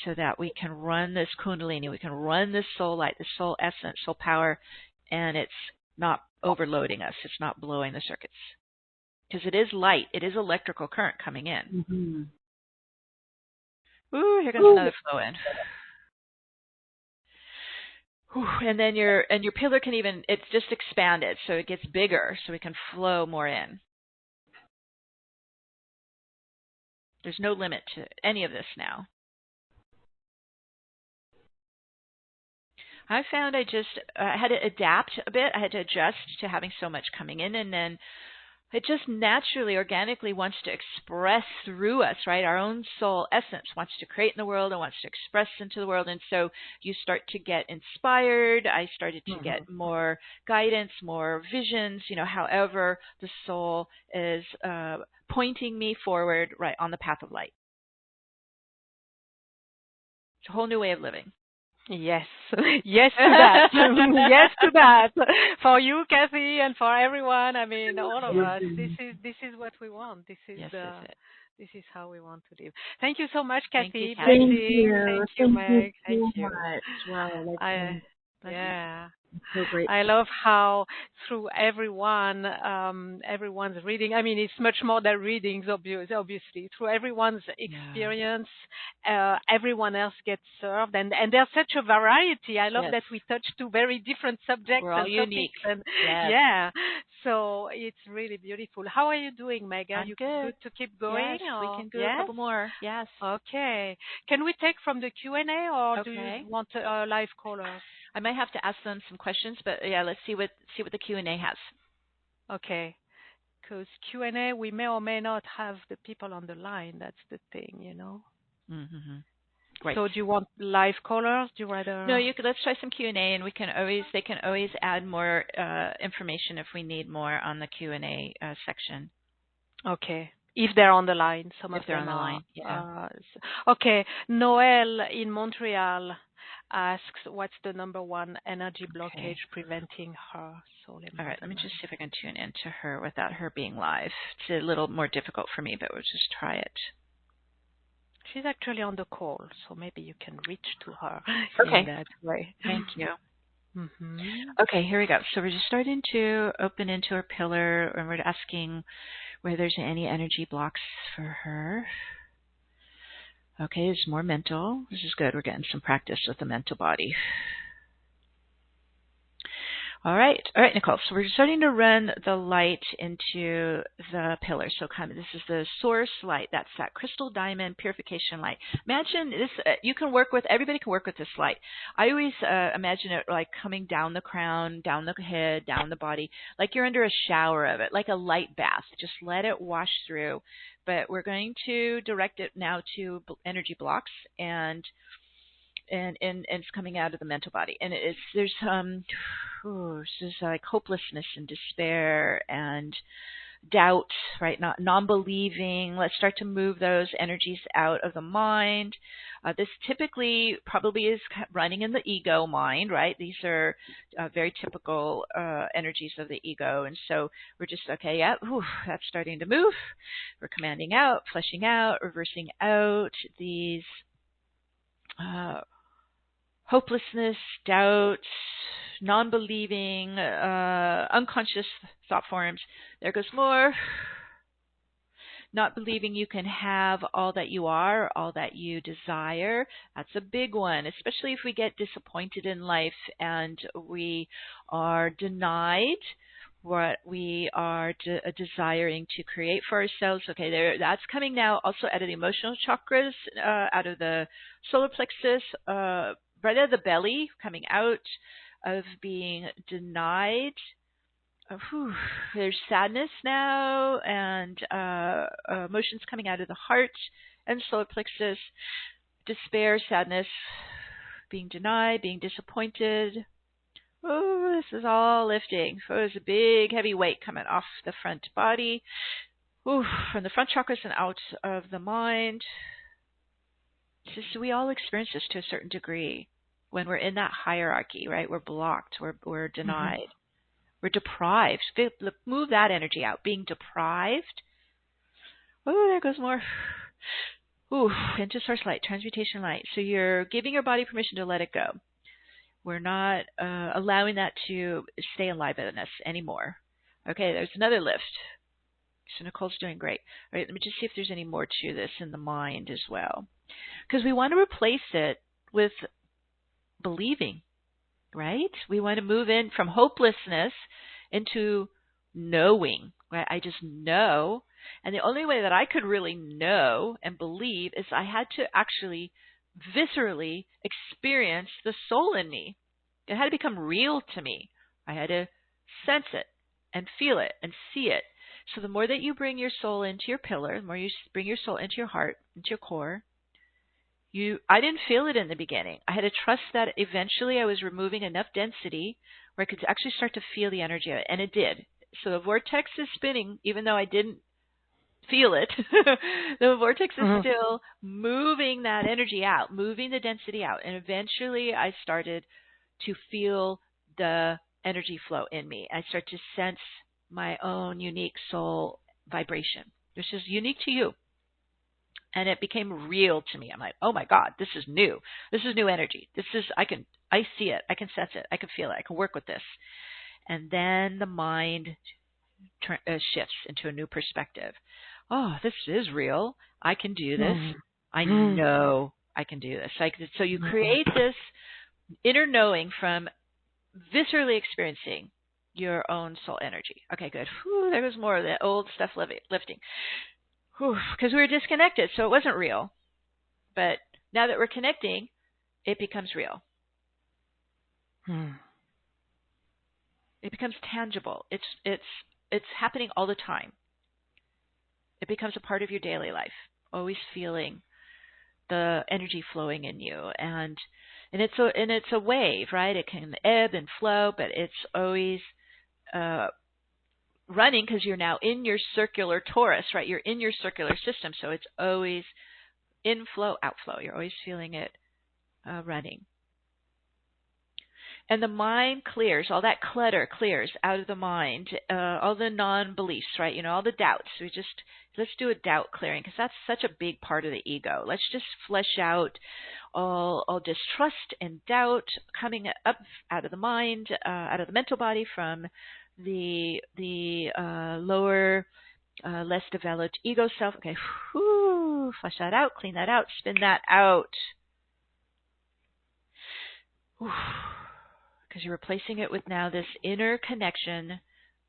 so that we can run this kundalini, we can run this soul light, this soul essence, soul power, and it's not overloading us. It's not blowing the circuits. Because it is light. It is electrical current coming in. Mm-hmm. Ooh, here comes another flow in. Ooh, and then your pillar can even, it's just expanded, so it gets bigger, so we can flow more in. There's no limit to any of this now. I found I had to adapt a bit. I had to adjust to having so much coming in, and then it just naturally, organically wants to express through us, right? Our own soul essence wants to create in the world and wants to express into the world. And so you start to get inspired. I started to get more guidance, more visions, however the soul is pointing me forward, right, on the path of light. It's a whole new way of living. Yes, yes to that. Yes to that. For you, Kathy, and for everyone. I mean, all of us. This is what we want. This is this is how we want to live. Thank you so much, Kathy. Thank you. Thank you, Meg. Thank you so much. Wow. Yeah. So great. I love how through everyone's reading, I mean, it's much more than readings, obviously. Through everyone's experience, everyone else gets served. And there's such a variety. I love that we touch two very different subjects. We're all unique. And, yeah. So it's really beautiful. How are you doing, Megan? I'm good to keep going? Yes, we can do a couple more. Yes. Okay. Can we take from the Q&A or do you want live callers? I might have to ask them some questions, but let's see what the Q&A has. Okay, because Q&A we may or may not have the people on the line. That's the thing, Mm-hmm. Great. So do you want live callers? Do you rather? No, let's try some Q&A, and they can always add more information if we need more on the Q&A section. Okay. If they're on the line, if they're on the line, yeah. Okay, Noel in Montreal asks, what's the number one energy blockage preventing her soul embodiment? All right, let me just see if I can tune in to her without her being live. It's a little more difficult for me, but we'll just try it. She's actually on the call, so maybe you can reach to her in that way. Thank you. Mm-hmm. Okay, here we go. So we're just starting to open into her pillar, and we're asking whether there's any energy blocks for her. Okay, there's more mental. This is good. We're getting some practice with the mental body. All right, Nicole. So we're starting to run the light into the pillar. So this is the source light. That's that crystal diamond purification light. Imagine this. Everybody can work with this light. I always imagine it like coming down the crown, down the head, down the body, like you're under a shower of it, like a light bath. Just let it wash through. But we're going to direct it now to energy blocks and it's coming out of the mental body, and there's like hopelessness and despair and doubt, right? Non-believing. Let's start to move those energies out of the mind. This typically probably is running in the ego mind, right? These are very typical energies of the ego, and so we're just that's starting to move. We're commanding out, fleshing out, reversing out these hopelessness, doubt, non-believing, unconscious thought forms. There goes more. Not believing you can have all that you are, all that you desire. That's a big one, especially if we get disappointed in life and we are denied what we are desiring to create for ourselves. Okay, that's coming now also out of the emotional chakras, out of the solar plexus, right out of the belly, coming out of being denied. There's sadness now, and emotions coming out of the heart and solar plexus, despair, sadness, being denied, being disappointed. Oh, this is all lifting. Oh, there's a big, heavy weight coming off the front body, from the front chakras and out of the mind. Just, we all experience this to a certain degree when we're in that hierarchy, right? We're blocked, we're denied. We're deprived. Move that energy out. Being deprived. Oh, there goes more. Into source light, transmutation light. So you're giving your body permission to let it go. We're not allowing that to stay alive in us anymore. Okay, there's another lift. So Nicole's doing great. All right, let me just see if there's any more to this in the mind as well. Because we want to replace it with believing. Right? We want to move in from hopelessness into knowing. Right? I just know. And the only way that I could really know and believe is I had to actually viscerally experience the soul in me. It had to become real to me. I had to sense it and feel it and see it. So the more that you bring your soul into your pillar, the more you bring your soul into your heart, into your core, I didn't feel it in the beginning. I had to trust that eventually I was removing enough density where I could actually start to feel the energy of it. And it did. So the vortex is spinning, even though I didn't feel it. The vortex is still moving that energy out, moving the density out. And eventually I started to feel the energy flow in me. I started to sense my own unique soul vibration, which is unique to you. And it became real to me. I'm like, oh my God, this is new. This is new energy. I see it. I can sense it. I can feel it. I can work with this. And then the mind shifts into a new perspective. Oh, this is real. I can do this. I know I can do this. So you create this inner knowing from viscerally experiencing your own soul energy. Okay, good. There goes more of the old stuff lifting. Because we were disconnected, so it wasn't real. But now that we're connecting, it becomes real. It becomes tangible. It's happening all the time. It becomes a part of your daily life. Always feeling the energy flowing in you, and it's a wave, right? It can ebb and flow, but it's always running because you're now in your circular torus, right? You're in your circular system, so it's always inflow, outflow. You're always feeling it running. And the mind clears, all that clutter clears out of the mind, all the non-beliefs, right? All the doubts. Let's do a doubt clearing because that's such a big part of the ego. Let's just flesh out all distrust and doubt coming up out of the mind, out of the mental body from the lower, less developed ego self. Okay, flush that out, clean that out, spin that out. Because you're replacing it with now this inner connection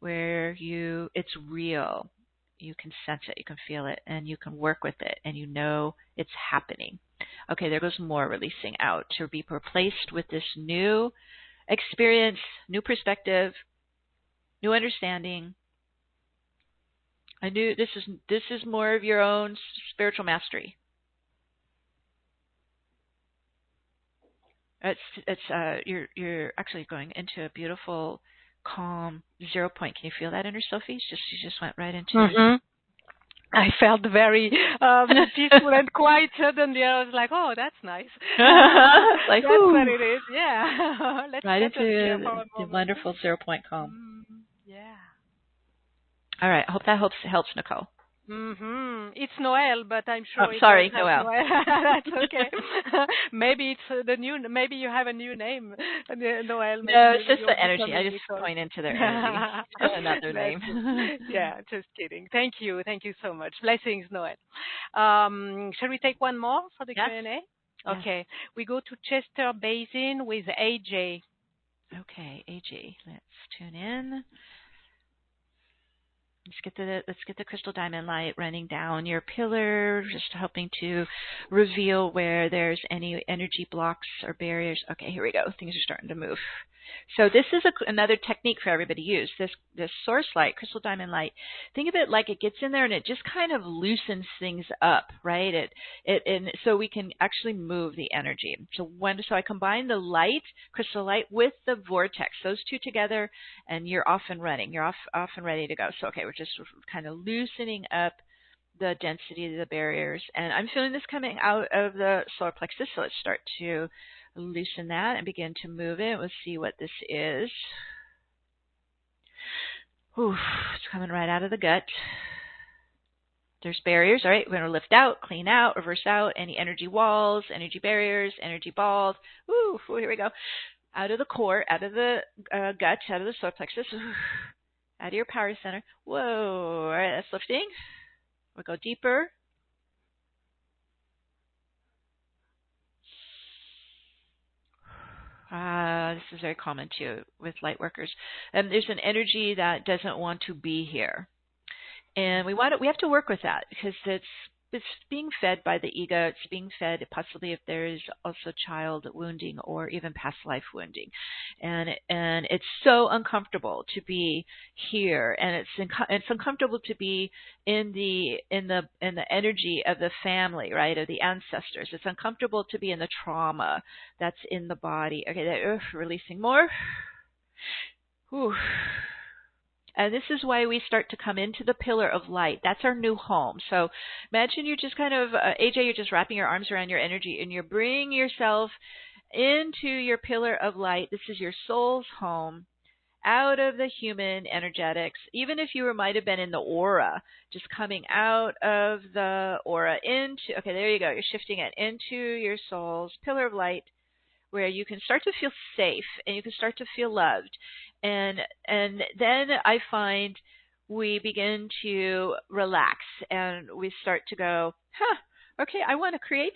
where it's real. You can sense it, you can feel it, and you can work with it, and you know it's happening. Okay, there goes more releasing out to be replaced with this new experience, new perspective, new understanding. I knew this is more of your own spiritual mastery. You're actually going into a beautiful, calm 0 point. Can you feel that, inner Sophie? She just went right into. I felt very peaceful and quiet. Suddenly, I was like, "Oh, that's nice." Like, that's what it is. Yeah. Let's right into the wonderful 0 point calm. Yeah. All right. I hope that helps, Nicole. It's Noel, but I'm sure. Oh, sorry, Noel. That's okay. Maybe it's the new. Maybe you have a new name, Noel. Maybe no, it's just the energy. I just point into their energy. It's not their name. Yeah, just kidding. Thank you so much. Blessings, Noel. Shall we take one more for the Q&A? Yes. Okay, we go to Chester Basin with AJ. Okay, AJ. Let's tune in. Let's get the crystal diamond light running down your pillar, just helping to reveal where there's any energy blocks or barriers. Okay, here we go. Things are starting to move. So this is another technique for everybody to use. This source light, crystal diamond light. Think of it like it gets in there and it just kind of loosens things up, right? And so we can actually move the energy. So I combine the light, crystal light, with the vortex. Those two together, and you're off and running. You're off and ready to go. So okay, we're just kind of loosening up the density of the barriers, and I'm feeling this coming out of the solar plexus. So let's start to loosen that and begin to move it. We'll see what this is. Oof, it's coming right out of the gut. There's barriers. All right, we're going to lift out, clean out, reverse out any energy walls, energy barriers, energy balls. Ooh, here we go. Out of the core, out of the gut, out of the solar plexus, out of your power center. Whoa, all right, that's lifting. We'll go deeper. This is very common too with light workers. There's an energy that doesn't want to be here, and we have to work with that because it's being fed by the ego. It's being fed possibly if there's also child wounding or even past life wounding, and it's so uncomfortable to be here, and it's uncomfortable to be in the energy of the family, right, of the ancestors. It's uncomfortable to be in the trauma that's in the body. Okay, releasing more. Whew. And this is why we start to come into the pillar of light. That's our new home. So imagine you're just kind of, AJ, you're just wrapping your arms around your energy and you're bringing yourself into your pillar of light. This is your soul's home, out of the human energetics. Even if you might have been in the aura, just coming out of the aura into, okay, there you go. You're shifting it into your soul's pillar of light, where you can start to feel safe and you can start to feel loved. And then I find we begin to relax and we start to go, okay, I want to create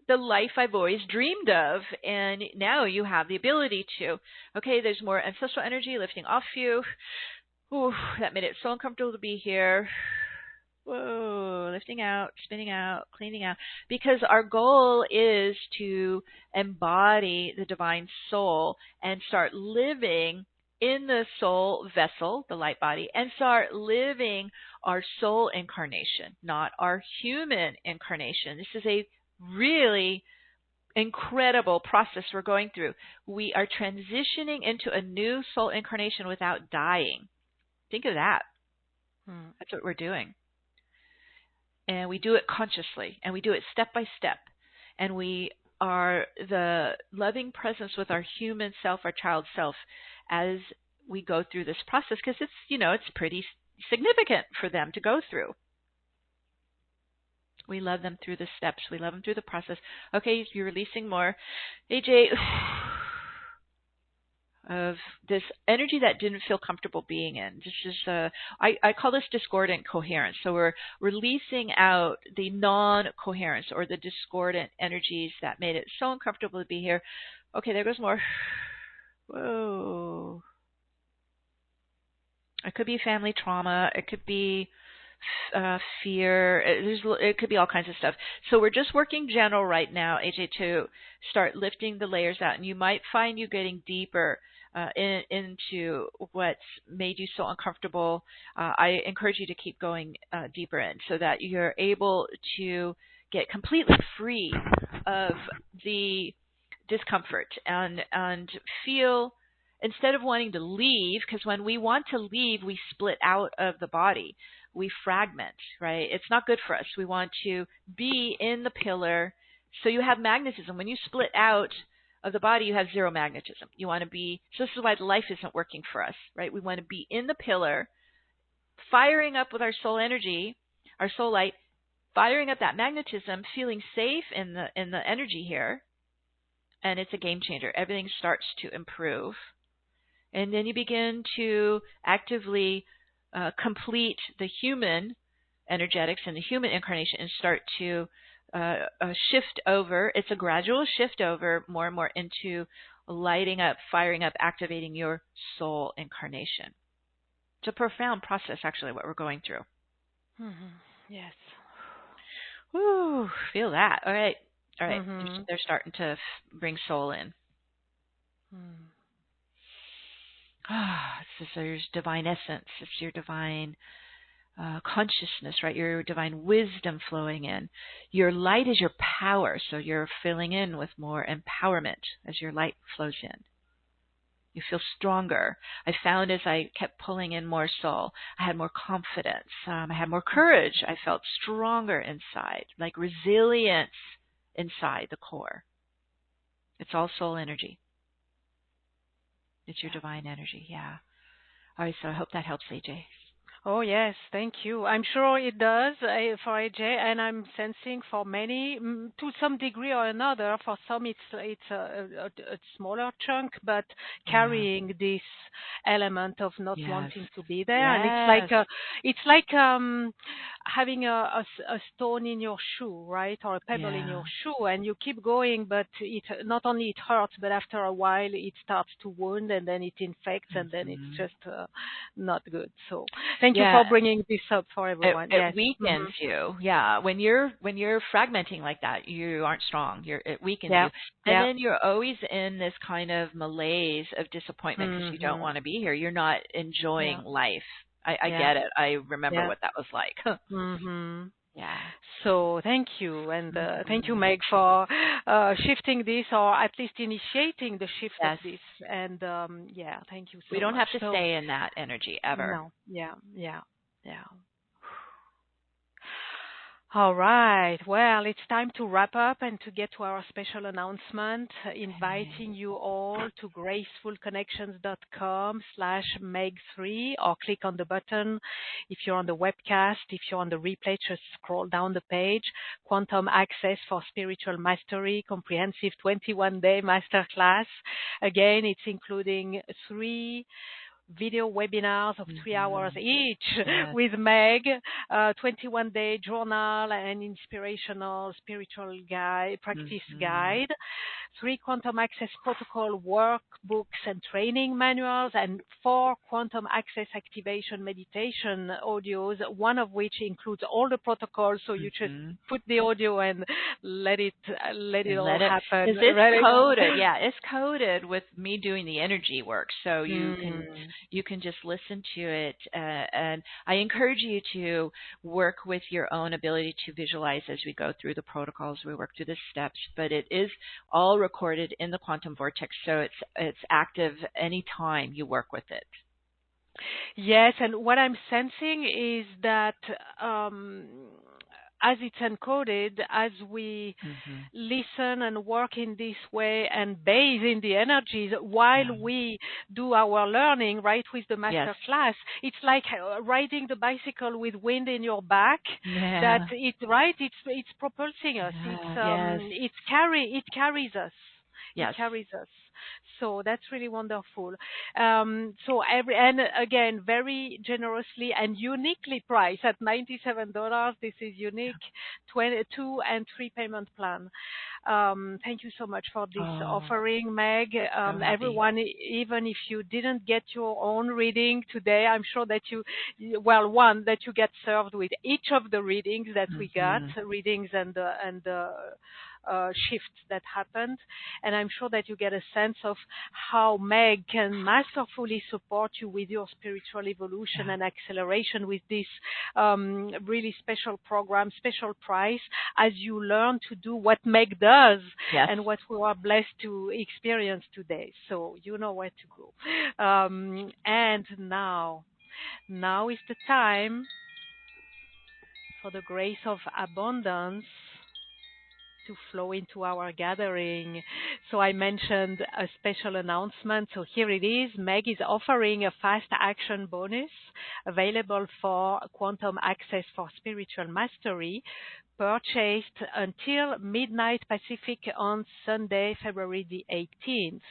the life I've always dreamed of. And now you have the ability to. Okay, there's more ancestral energy lifting off you. Ooh, that made it so uncomfortable to be here. Whoa, lifting out, spinning out, cleaning out. Because our goal is to embody the divine soul and start living in the soul vessel, the light body, and start living our soul incarnation, not our human incarnation. This is a really incredible process we're going through. We are transitioning into a new soul incarnation without dying. Think of that. That's what we're doing. And we do it consciously, and we do it step by step. And we are the loving presence with our human self, our child self, as we go through this process, because it's pretty significant for them to go through. We love them through the steps. We love them through the process. Okay, you're releasing more. AJ, of this energy that didn't feel comfortable being in. This is I call this discordant coherence. So we're releasing out the non-coherence or the discordant energies that made it so uncomfortable to be here. Okay, there goes more. Whoa. It could be family trauma. It could be fear. It could be all kinds of stuff. So we're just working general right now, AJ, to start lifting the layers out. And you might find you getting deeper into what's made you so uncomfortable. I encourage you to keep going deeper in so that you're able to get completely free of the discomfort and feel, instead of wanting to leave, because when we want to leave, we split out of the body. We fragment, right? It's not good for us. We want to be in the pillar. So you have magnetism. When you split out of the body, you have zero magnetism. You want to be, so this is why life isn't working for us, right? We want to be in the pillar, firing up with our soul energy, our soul light, firing up that magnetism, feeling safe in the energy here. And it's a game changer. Everything starts to improve. And then you begin to actively complete the human energetics and the human incarnation and start to shift over. It's a gradual shift over more and more into lighting up, firing up, activating your soul incarnation. It's a profound process, actually, what we're going through. Yes. Woo, feel that. All right. They're starting to bring soul in. This is your divine essence. It's your divine consciousness, right? Your divine wisdom flowing in. Your light is your power, so you're filling in with more empowerment as your light flows in. You feel stronger. I found as I kept pulling in more soul, I had more confidence. I had more courage. I felt stronger inside, like resilience inside the core. It's all soul energy. It's your divine energy, yeah. All right, so I hope that helps, AJ. Oh, yes, thank you. I'm sure it does for AJ, and I'm sensing for many, to some degree or another, for some it's a smaller chunk, but carrying this element of not wanting to be there. And it's like having a stone in your shoe, right, or a pebble in your shoe, and you keep going, but it not only it hurts, but after a while it starts to wound, and then it infects, and then it's just not good. So thank you for bringing this up for everyone. It weakens you. Yeah. When you're fragmenting like that, you aren't strong. It weakens you. And then you're always in this kind of malaise of disappointment because you don't want to be here. You're not enjoying life. I get it. I remember what that was like. Yeah. So thank you. And thank you, Meg, for shifting this, or at least initiating the shift of this. And thank you so much. We don't have to stay in that energy ever. No. Yeah. All right. Well, it's time to wrap up and to get to our special announcement, inviting you all to gracefulconnections.com/Meg3, or click on the button. If you're on the webcast, if you're on the replay, just scroll down the page. Quantum Access for Spiritual Mastery, comprehensive 21-day masterclass. Again, it's including 3 video webinars of 3 hours each with Meg, 21-day journal and inspirational spiritual guide, practice guide, 3 quantum access protocol workbooks and training manuals, and 4 quantum access activation meditation audios, one of which includes all the protocols, so you just put the audio and let it all happen. It's coded. It's coded with me doing the energy work, so you can just listen to it, and I encourage you to work with your own ability to visualize as we go through the protocols, we work through the steps, but it is all recorded in the quantum vortex, so it's active anytime you work with it. Yes, and what I'm sensing is that as it's encoded, as we listen and work in this way and bathe in the energies while we do our learning, right, with the master class, it's like riding the bicycle with wind in your back. That it's propulsing us. It carries us. It carries us. So that's really wonderful. And again, very generously and uniquely priced at $97. This is unique 2 and 3 payment plan. Thank you so much for this offering, Meg. Everyone, even if you didn't get your own reading today, I'm sure that you get served with each of the readings that we got, readings and shifts that happened, and I'm sure that you get a sense of how Meg can masterfully support you with your spiritual evolution and acceleration with this really special program, special price, as you learn to do what Meg does and what we are blessed to experience today. So you know where to go. And now is the time for the grace of abundance to flow into our gathering. So I mentioned a special announcement. So here it is. Meg is offering a fast action bonus available for Quantum Access for Spiritual Mastery, purchased until midnight Pacific on Sunday, February the 18th.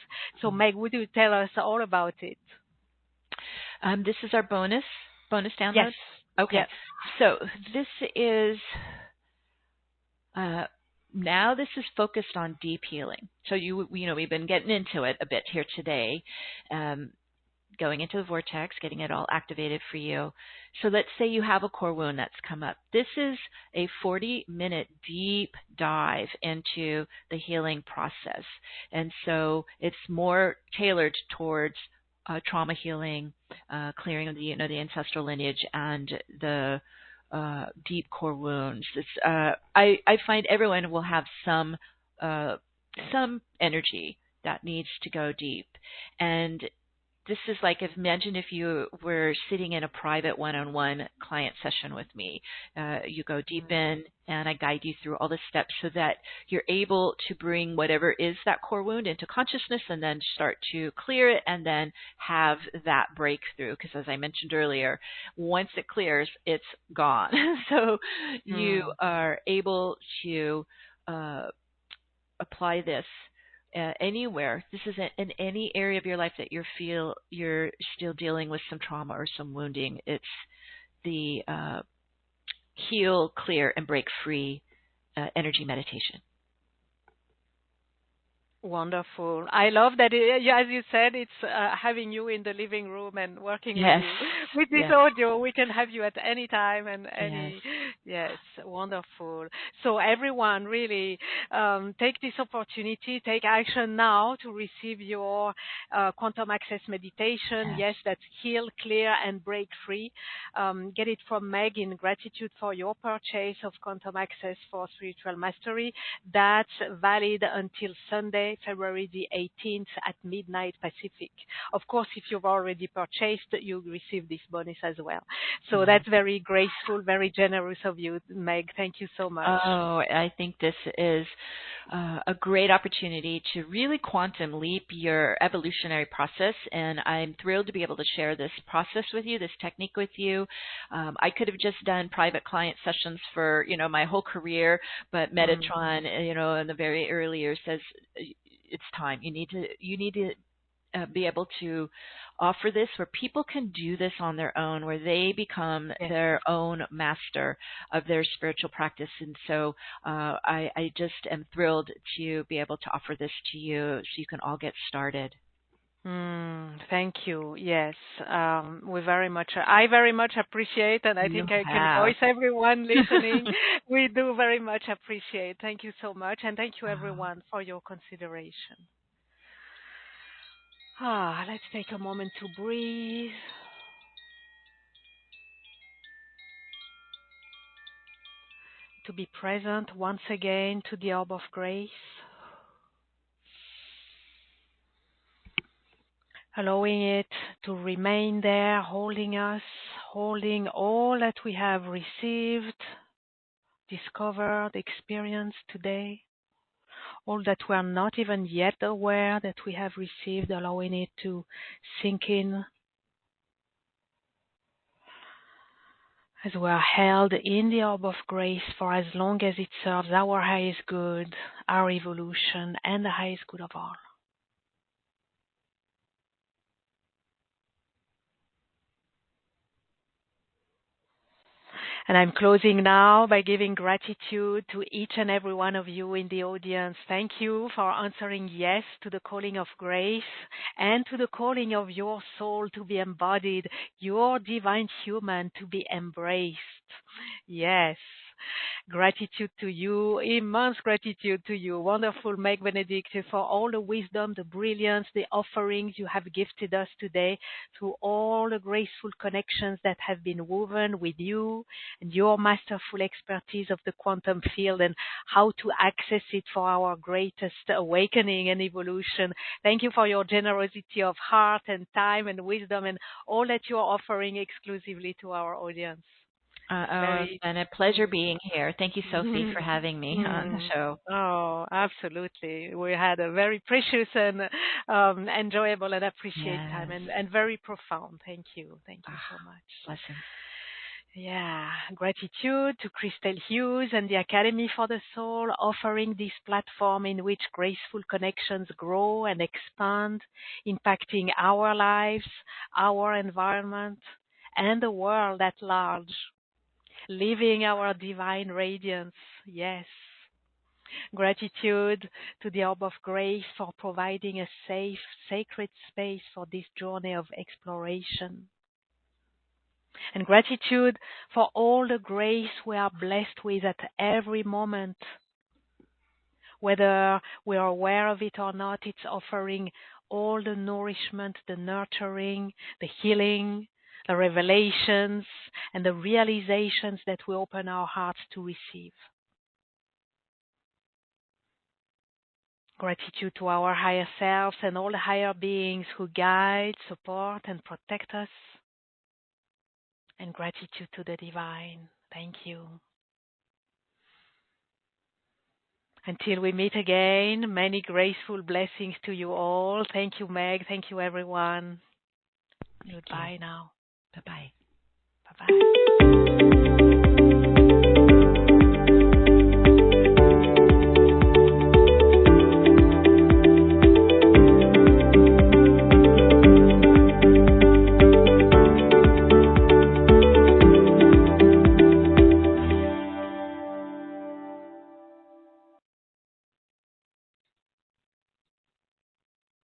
So Meg, would you tell us all about it? This is our bonus download? Yes. Okay. Yes. So this is... now this is focused on deep healing. So we've been getting into it a bit here today. going into the vortex, getting it all activated for you. So let's say you have a core wound that's come up. This is a 40-minute deep dive into the healing process. And so it's more tailored towards trauma healing, clearing of the ancestral lineage and the deep core wounds. I find everyone will have some energy that needs to go deep. And this is like, imagine if you were sitting in a private one-on-one client session with me. You go deep in, and I guide you through all the steps so that you're able to bring whatever is that core wound into consciousness and then start to clear it and then have that breakthrough. Because as I mentioned earlier, once it clears, it's gone. So you are able to apply this anywhere. This is in any area of your life that you feel you're still dealing with some trauma or some wounding. It's the heal, clear, and break free energy meditation. Wonderful. I love that, as you said, it's having you in the living room and working with you. With this audio, we can have you at any time and any. Yes, wonderful. So everyone, really take this opportunity, take action now to receive your quantum access meditation. Yes, that's heal, clear, and break free. Get it from Meg in gratitude for your purchase of quantum access for spiritual mastery. That's valid until Sunday, February the 18th at midnight Pacific. Of course, if you've already purchased, you receive this bonus as well. So that's very graceful, very generous of you, Meg. Thank you so much. Oh, I think this is a great opportunity to really quantum leap your evolutionary process, and I'm thrilled to be able to share this process with you, this technique with you. I could have just done private client sessions for, my whole career, but Metatron, in the very early years says, it's time. You need to be able to offer this where people can do this on their own, where they become their own master of their spiritual practice. And so I just am thrilled to be able to offer this to you so you can all get started. Thank you. Yes, I very much appreciate, and I think I can voice everyone listening. We do very much appreciate. Thank you so much, and thank you everyone for your consideration. Let's take a moment to breathe. To be present once again to the orb of grace. Allowing it to remain there, holding us, holding all that we have received, discovered, experienced today, all that we are not even yet aware that we have received, allowing it to sink in as we are held in the orb of grace for as long as it serves our highest good, our evolution, and the highest good of all. And I'm closing now by giving gratitude to each and every one of you in the audience. Thank you for answering yes to the calling of grace and to the calling of your soul to be embodied, your divine human to be embraced. Yes. Gratitude to you, immense gratitude to you, wonderful Meg Benedicte, for all the wisdom, the brilliance, the offerings you have gifted us today through all the graceful connections that have been woven with you and your masterful expertise of the quantum field and how to access it for our greatest awakening and evolution. Thank you for your generosity of heart and time and wisdom and all that you are offering exclusively to our audience. It's been a pleasure being here. Thank you, Sophie, for having me on the show. Oh, absolutely. We had a very precious and enjoyable and appreciated time and very profound. Thank you. Thank you so much. Blessings. Yeah, gratitude to Christel Hughes and the Academy for the Soul, offering this platform in which graceful connections grow and expand, impacting our lives, our environment, and the world at large. Living our divine radiance, yes. Gratitude to the Orb of Grace for providing a safe, sacred space for this journey of exploration. And gratitude for all the grace we are blessed with at every moment. Whether we are aware of it or not, it's offering all the nourishment, the nurturing, the healing, the revelations, and the realizations that we open our hearts to receive. Gratitude to our higher selves and all the higher beings who guide, support, and protect us. And gratitude to the divine. Thank you. Until we meet again, many graceful blessings to you all. Thank you, Meg. Thank you, everyone. Goodbye now. Bye-bye. Bye-bye.